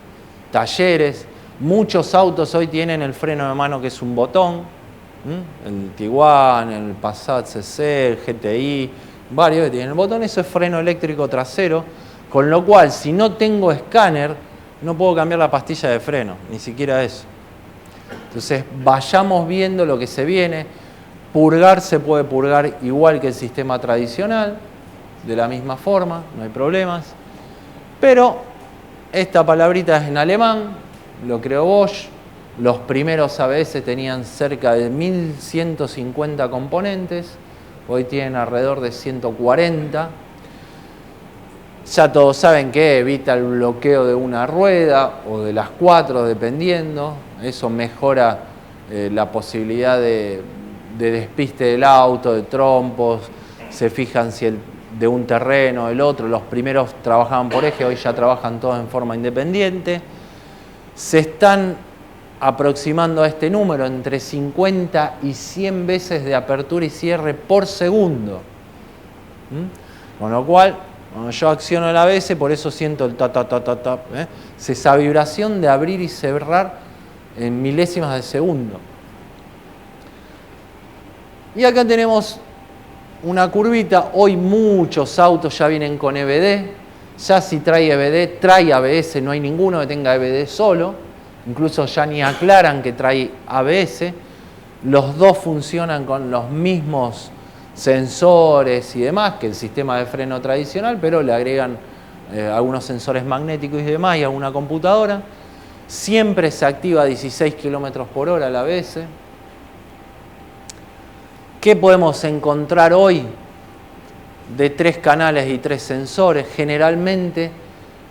talleres. Muchos autos hoy tienen el freno de mano que es un botón, el Tiguan, el Passat CC, el GTI, varios que tienen el botón, eso es freno eléctrico trasero, con lo cual si no tengo escáner no puedo cambiar la pastilla de freno, ni siquiera eso. Entonces vayamos viendo lo que se viene. Purgar se puede purgar igual que el sistema tradicional, de la misma forma, no hay problemas, pero esta palabrita es en alemán, lo creó Bosch. Los primeros ABS tenían cerca de 1150 componentes, hoy tienen alrededor de 140. Ya todos saben que evita el bloqueo de una rueda o de las 4, dependiendo. Eso mejora la posibilidad de despiste del auto, de trompos. Se fijan si de un terreno o del otro. Los primeros trabajaban por eje, hoy ya trabajan todos en forma independiente. Se están aproximando a este número entre 50 y 100 veces de apertura y cierre por segundo. Con lo cual, cuando yo acciono el ABS, por eso siento el ta, es esa vibración de abrir y cerrar en milésimas de segundo. Y acá tenemos una curvita. Hoy muchos autos ya vienen con EBD. Ya si trae EBD, trae ABS, no hay ninguno que tenga EBD solo. Incluso ya ni aclaran que trae ABS. Los dos funcionan con los mismos sensores y demás que el sistema de freno tradicional, pero le agregan algunos sensores magnéticos y demás y alguna computadora. Siempre se activa a 16 km/h el ABS. ¿Qué podemos encontrar hoy de 3 canales y 3 sensores? Generalmente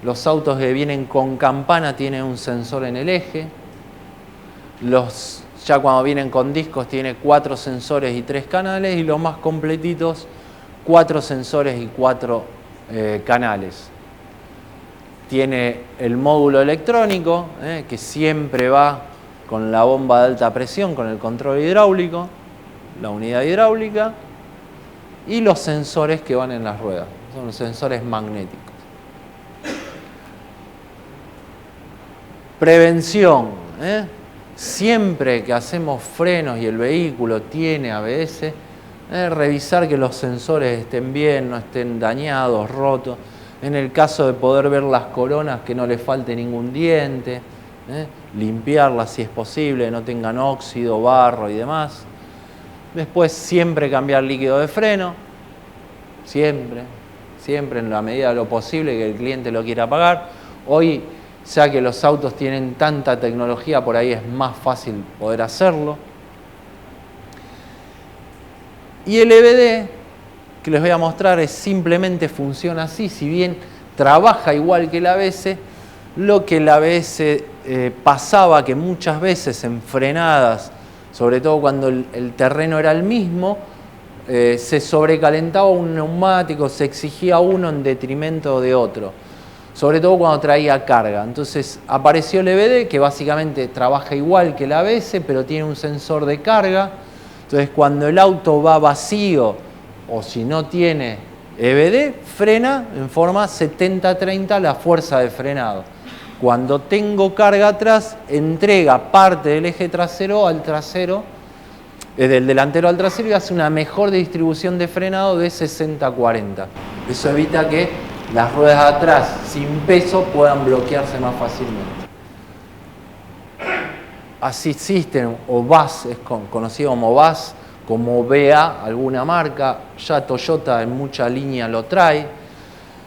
los autos que vienen con campana tienen un sensor en el eje. Ya cuando vienen con discos tiene 4 sensores y 3 canales, y los más completitos 4 sensores y 4 canales. Tiene el módulo electrónico que siempre va con la bomba de alta presión, con el control hidráulico, la unidad hidráulica. y los sensores que van en las ruedas. Son los sensores magnéticos. Prevención. Siempre que hacemos frenos y el vehículo tiene ABS, revisar que los sensores estén bien, no estén dañados, rotos. En el caso de poder ver las coronas, que no le falte ningún diente. Limpiarlas si es posible, no tengan óxido, barro y demás. Después siempre cambiar líquido de freno. Siempre en la medida de lo posible que el cliente lo quiera pagar. Hoy, ya que los autos tienen tanta tecnología, por ahí es más fácil poder hacerlo. Y el EBD, que les voy a mostrar, simplemente funciona así. Si bien trabaja igual que el ABS, lo que el ABS pasaba que muchas veces en frenadas, sobre todo cuando el terreno era el mismo, se sobrecalentaba un neumático, se exigía uno en detrimento de otro, sobre todo cuando traía carga. Entonces apareció el EBD, que básicamente trabaja igual que el ABS, pero tiene un sensor de carga. Entonces cuando el auto va vacío o si no tiene EBD, frena en forma 70-30 la fuerza de frenado. Cuando tengo carga atrás, entrega parte del eje trasero al trasero, del delantero al trasero, y hace una mejor distribución de frenado de 60-40. Eso evita que las ruedas de atrás sin peso puedan bloquearse más fácilmente. Assist System o BAS, es conocido como BAS, como BA, alguna marca, ya Toyota en mucha línea lo trae.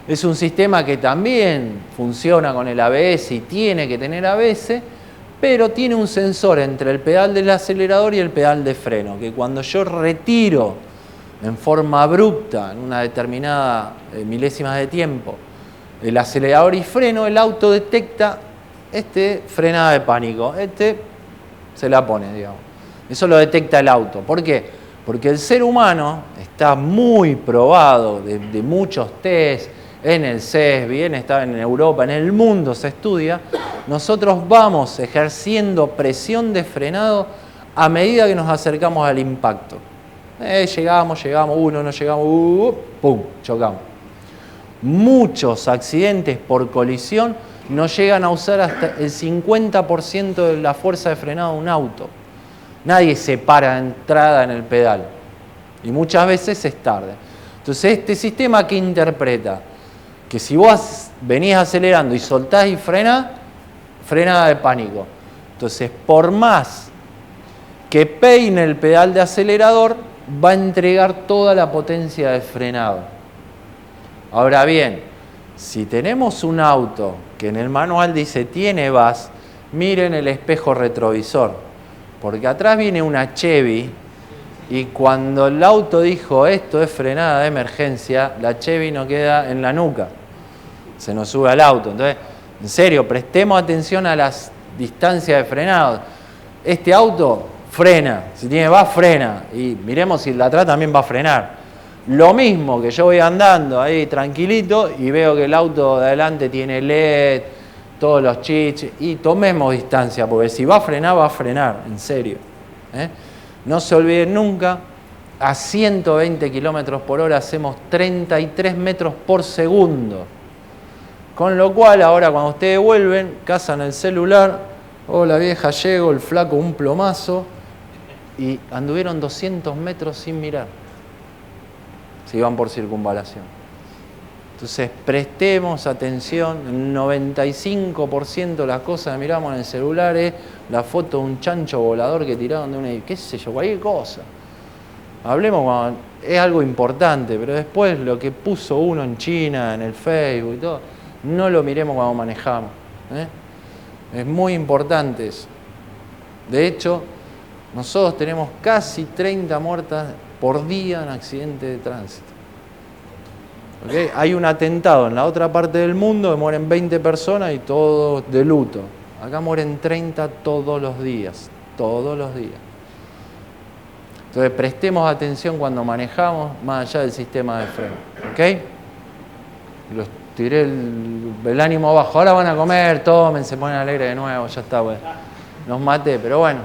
Es un sistema que también funciona con el ABS y tiene que tener ABS, pero tiene un sensor entre el pedal del acelerador y el pedal de freno, que cuando yo retiro en forma abrupta, en una determinada milésima de tiempo, el acelerador y freno, el auto detecta frenada de pánico, se la pone, digamos. Eso lo detecta el auto. ¿Por qué? Porque el ser humano está muy probado de muchos test, en el CESBI, en Europa, en el mundo se estudia. Nosotros vamos ejerciendo presión de frenado a medida que nos acercamos al impacto. Llegamos, uno, no llegamos, ¡pum!, chocamos. Muchos accidentes por colisión no llegan a usar hasta el 50% de la fuerza de frenado de un auto. Nadie se para de entrada en el pedal y muchas veces es tarde. Entonces, este sistema, ¿qué interpreta? Que si vos venís acelerando y soltás y frenás, frenada de pánico. Entonces, por más que peine el pedal de acelerador, va a entregar toda la potencia de frenado. Ahora bien, si tenemos un auto que en el manual dice tiene BAS, miren el espejo retrovisor, porque atrás viene una Chevy y cuando el auto dijo esto es frenada de emergencia, la Chevy no queda en la nuca, se nos sube al auto. Entonces, en serio, prestemos atención a las distancias de frenado. Este auto frena, si tiene BAS frena, y miremos si el de atrás también va a frenar. Lo mismo que yo voy andando ahí tranquilito y veo que el auto de adelante tiene LED, todos los chiches, y tomemos distancia, porque si va a frenar, en serio. No se olviden nunca, a 120 kilómetros por hora hacemos 33 metros por segundo. Con lo cual, ahora cuando ustedes vuelven, cazan el celular, hola vieja, llego, el flaco un plomazo, y anduvieron 200 metros sin mirar. Si van por circunvalación. Entonces, prestemos atención, el 95% de las cosas que miramos en el celular es la foto de un chancho volador que tiraron de una, qué sé yo, cualquier cosa. Hablemos cuando es algo importante, pero después lo que puso uno en China, en el Facebook y todo, no lo miremos cuando manejamos. Es muy importante eso. De hecho, nosotros tenemos casi 30 muertas por día en accidentes de tránsito. ¿Okay? Hay un atentado en la otra parte del mundo que mueren 20 personas y todos de luto. Acá mueren 30 todos los días. Todos los días. Entonces prestemos atención cuando manejamos, más allá del sistema de freno. ¿Ok? Los tiré el ánimo abajo. Ahora van a comer, tomen, se ponen alegres de nuevo, ya está, bueno. Los maté, pero bueno.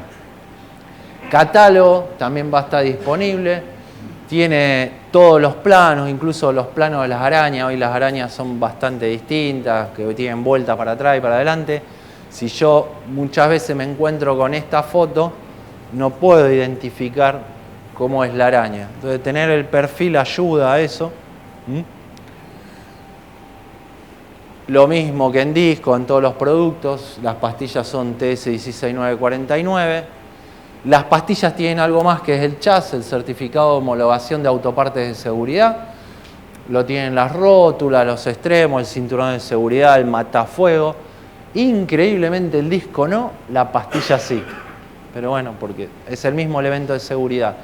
Catálogo también va a estar disponible. Tiene todos los planos, incluso los planos de las arañas. Hoy las arañas son bastante distintas, que tienen vuelta para atrás y para adelante. Si yo muchas veces me encuentro con esta foto, no puedo identificar cómo es la araña. Entonces tener el perfil ayuda a eso. Lo mismo que en disco, en todos los productos. Las pastillas son TS16949. Las pastillas tienen algo más que es el CHAS, el certificado de homologación de autopartes de seguridad. Lo tienen las rótulas, los extremos, el cinturón de seguridad, el matafuego. Increíblemente el disco no, la pastilla sí. Pero bueno, porque es el mismo elemento de seguridad.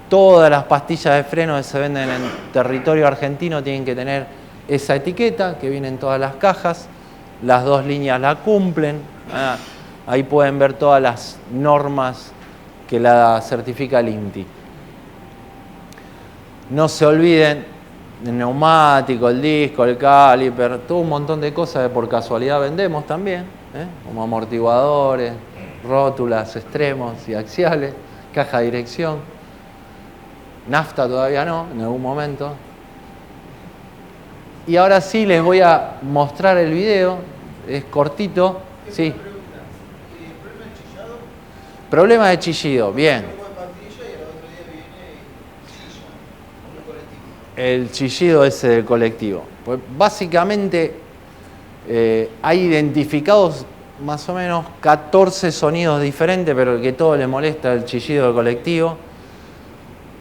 Todas las pastillas de freno que se venden en territorio argentino tienen que tener esa etiqueta que viene en todas las cajas. Las dos líneas la cumplen. Ahí pueden ver todas las normas que la certifica el INTI. No se olviden el neumático, el disco, el caliper, todo un montón de cosas que por casualidad vendemos también, como amortiguadores, rótulas, extremos y axiales, caja de dirección. Nafta todavía no, en algún momento. Y ahora sí les voy a mostrar el video, es cortito. Sí. Problema de chillido, bien. El chillido ese del colectivo. Pues básicamente hay identificados más o menos 14 sonidos diferentes, pero el que todo le molesta es el chillido del colectivo.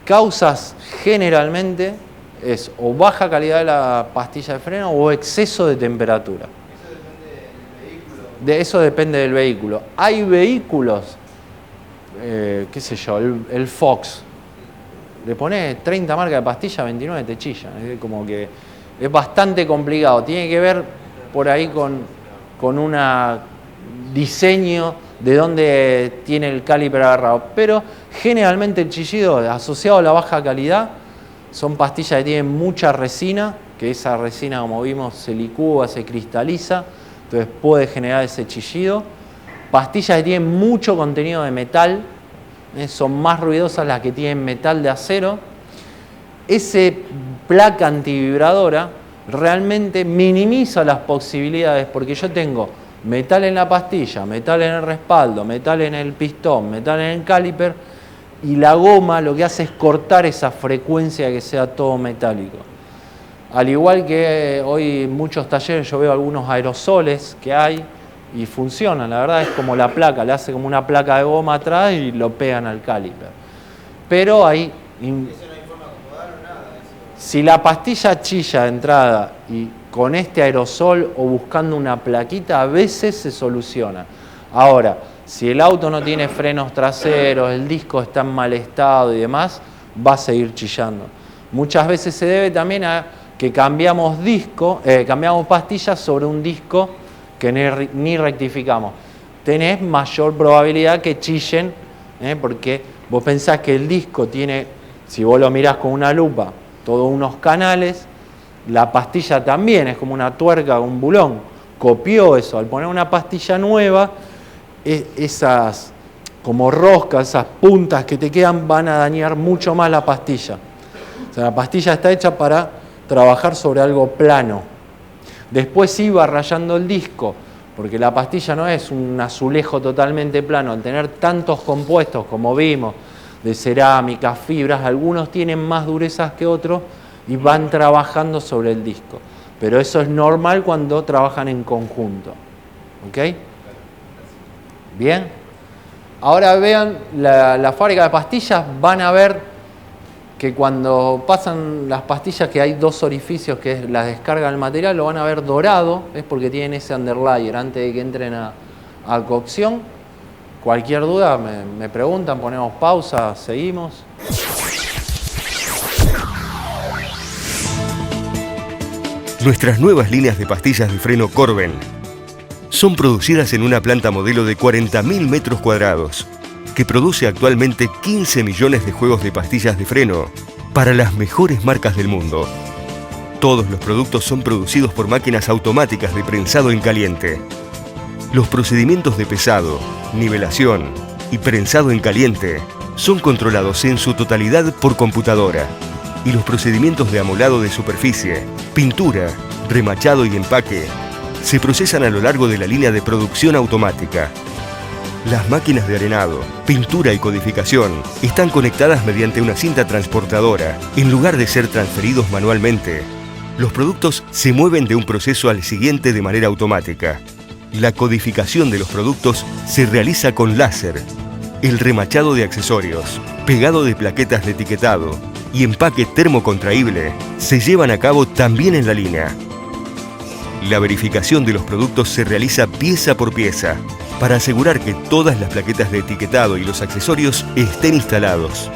Causas generalmente es o baja calidad de la pastilla de freno o exceso de temperatura.
¿Eso depende del vehículo?
De eso depende del vehículo. Hay vehículos, qué sé yo, el Fox, le pones 30 marcas de pastilla, 29 te chillan. Es como que es bastante complicado. Tiene que ver por ahí con un diseño de dónde tiene el caliper agarrado. Pero generalmente el chillido asociado a la baja calidad son pastillas que tienen mucha resina, que esa resina, como vimos, se licúa, se cristaliza, entonces puede generar ese chillido. Pastillas que tienen mucho contenido de metal, son más ruidosas las que tienen metal de acero. Ese placa antivibradora realmente minimiza las posibilidades, porque yo tengo metal en la pastilla, metal en el respaldo, metal en el pistón, metal en el caliper, y la goma lo que hace es cortar esa frecuencia que sea todo metálico. Al igual que hoy en muchos talleres yo veo algunos aerosoles que hay y funcionan, la verdad es como la placa, le hace como una placa de goma atrás y lo pegan al caliper. Pero hay...
¿Eso no hay forma de acomodar o nada?
Si la pastilla chilla de entrada y con este aerosol o buscando una plaquita, a veces se soluciona. Ahora, si el auto no tiene frenos traseros, el disco está en mal estado y demás, va a seguir chillando. Muchas veces se debe también a que cambiamos pastillas sobre un disco que ni rectificamos. Tenés mayor probabilidad que chillen, porque vos pensás que el disco tiene, si vos lo mirás con una lupa, todos unos canales, la pastilla también es como una tuerca, un bulón, copió eso. Al poner una pastilla nueva, esas como roscas, esas puntas que te quedan van a dañar mucho más la pastilla. O sea, la pastilla está hecha para trabajar sobre algo plano. Después sí va rayando el disco, porque la pastilla no es un azulejo totalmente plano. Al tener tantos compuestos, como vimos, de cerámica, fibras, algunos tienen más durezas que otros y van trabajando sobre el disco. Pero eso es normal cuando trabajan en conjunto. ¿Ok? Bien. Ahora vean la fábrica de pastillas, van a ver que cuando pasan las pastillas que hay dos orificios que es la descarga del material, lo van a ver dorado, es porque tienen ese underlayer antes de que entren a cocción. Cualquier duda me preguntan, ponemos pausa, seguimos.
Nuestras nuevas líneas de pastillas de freno Corben son producidas en una planta modelo de 40.000 metros cuadrados, que produce actualmente 15 millones de juegos de pastillas de freno para las mejores marcas del mundo. Todos los productos son producidos por máquinas automáticas de prensado en caliente. Los procedimientos de pesado, nivelación y prensado en caliente son controlados en su totalidad por computadora y los procedimientos de amolado de superficie, pintura, remachado y empaque se procesan a lo largo de la línea de producción automática. Las máquinas de arenado, pintura y codificación están conectadas mediante una cinta transportadora. En lugar de ser transferidos manualmente, los productos se mueven de un proceso al siguiente de manera automática. La codificación de los productos se realiza con láser. El remachado de accesorios, pegado de plaquetas de etiquetado y empaque termocontraíble se llevan a cabo también en la línea. La verificación de los productos se realiza pieza por pieza para asegurar que todas las plaquetas de etiquetado y los accesorios estén instalados.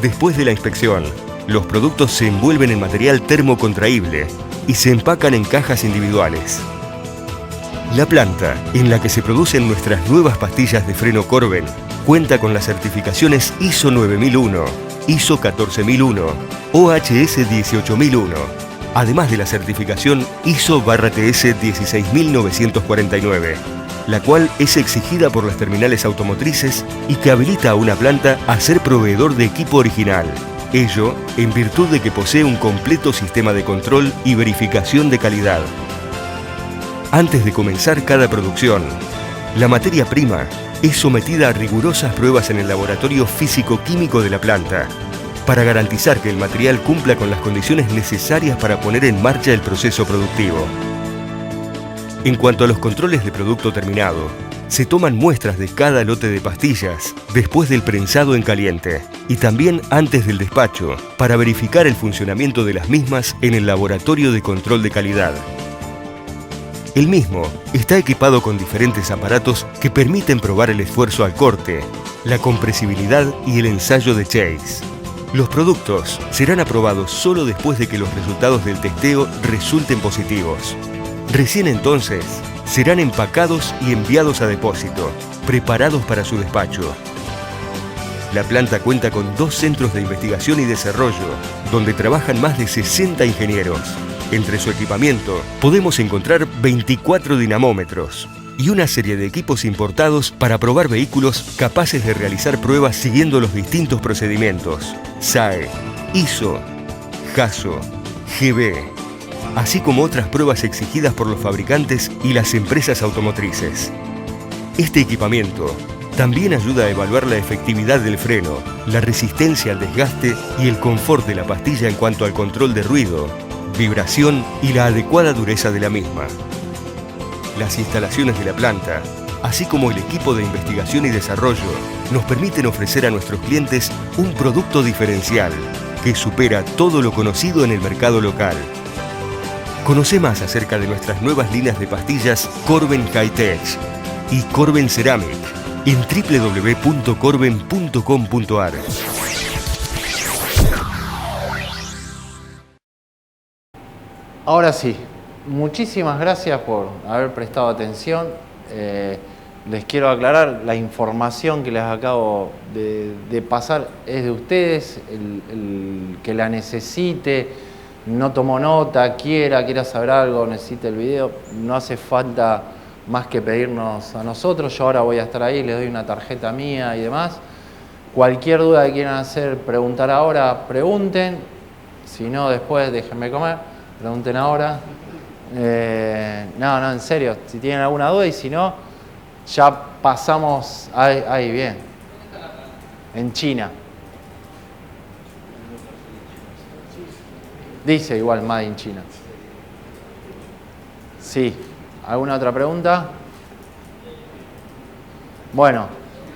Después de la inspección, los productos se envuelven en material termocontraíble y se empacan en cajas individuales. La planta en la que se producen nuestras nuevas pastillas de freno Corben cuenta con las certificaciones ISO 9001, ISO 14001, OHS 18001, además de la certificación ISO/TS 16949, la cual es exigida por las terminales automotrices y que habilita a una planta a ser proveedor de equipo original. Ello en virtud de que posee un completo sistema de control y verificación de calidad. Antes de comenzar cada producción, la materia prima es sometida a rigurosas pruebas en el laboratorio físico-químico de la planta para garantizar que el material cumpla con las condiciones necesarias para poner en marcha el proceso productivo. En cuanto a los controles de producto terminado, se toman muestras de cada lote de pastillas después del prensado en caliente y también antes del despacho para verificar el funcionamiento de las mismas en el laboratorio de control de calidad. El mismo está equipado con diferentes aparatos que permiten probar el esfuerzo al corte, la compresibilidad y el ensayo de Chase. Los productos serán aprobados solo después de que los resultados del testeo resulten positivos. Recién entonces, serán empacados y enviados a depósito, preparados para su despacho. La planta cuenta con 2 centros de investigación y desarrollo, donde trabajan más de 60 ingenieros. Entre su equipamiento podemos encontrar 24 dinamómetros y una serie de equipos importados para probar vehículos capaces de realizar pruebas siguiendo los distintos procedimientos: SAE, ISO, JASO, GB, así como otras pruebas exigidas por los fabricantes y las empresas automotrices. Este equipamiento también ayuda a evaluar la efectividad del freno, la resistencia al desgaste y el confort de la pastilla en cuanto al control de ruido, vibración y la adecuada dureza de la misma. Las instalaciones de la planta, así como el equipo de investigación y desarrollo, nos permiten ofrecer a nuestros clientes un producto diferencial que supera todo lo conocido en el mercado local. Conoce más acerca de nuestras nuevas líneas de pastillas Corben High-Tech y Corben Ceramic en www.corben.com.ar.
Ahora sí, muchísimas gracias por haber prestado atención. Les quiero aclarar, la información que les acabo de pasar es de ustedes, el que la necesite, no tomó nota, quiera saber algo, necesite el video, no hace falta más que pedirnos a nosotros. Yo ahora voy a estar ahí, les doy una tarjeta mía y demás. Cualquier duda que quieran hacer, preguntar ahora, pregunten. Si no, después déjenme comer, pregunten ahora. No, en serio, si tienen alguna duda y si no, ya pasamos ahí bien. En China. Dice igual Made in China. Sí. ¿Alguna otra pregunta? Bueno,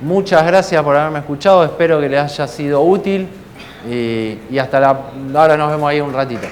muchas gracias por haberme escuchado. Espero que les haya sido útil y hasta ahora nos vemos ahí un ratito.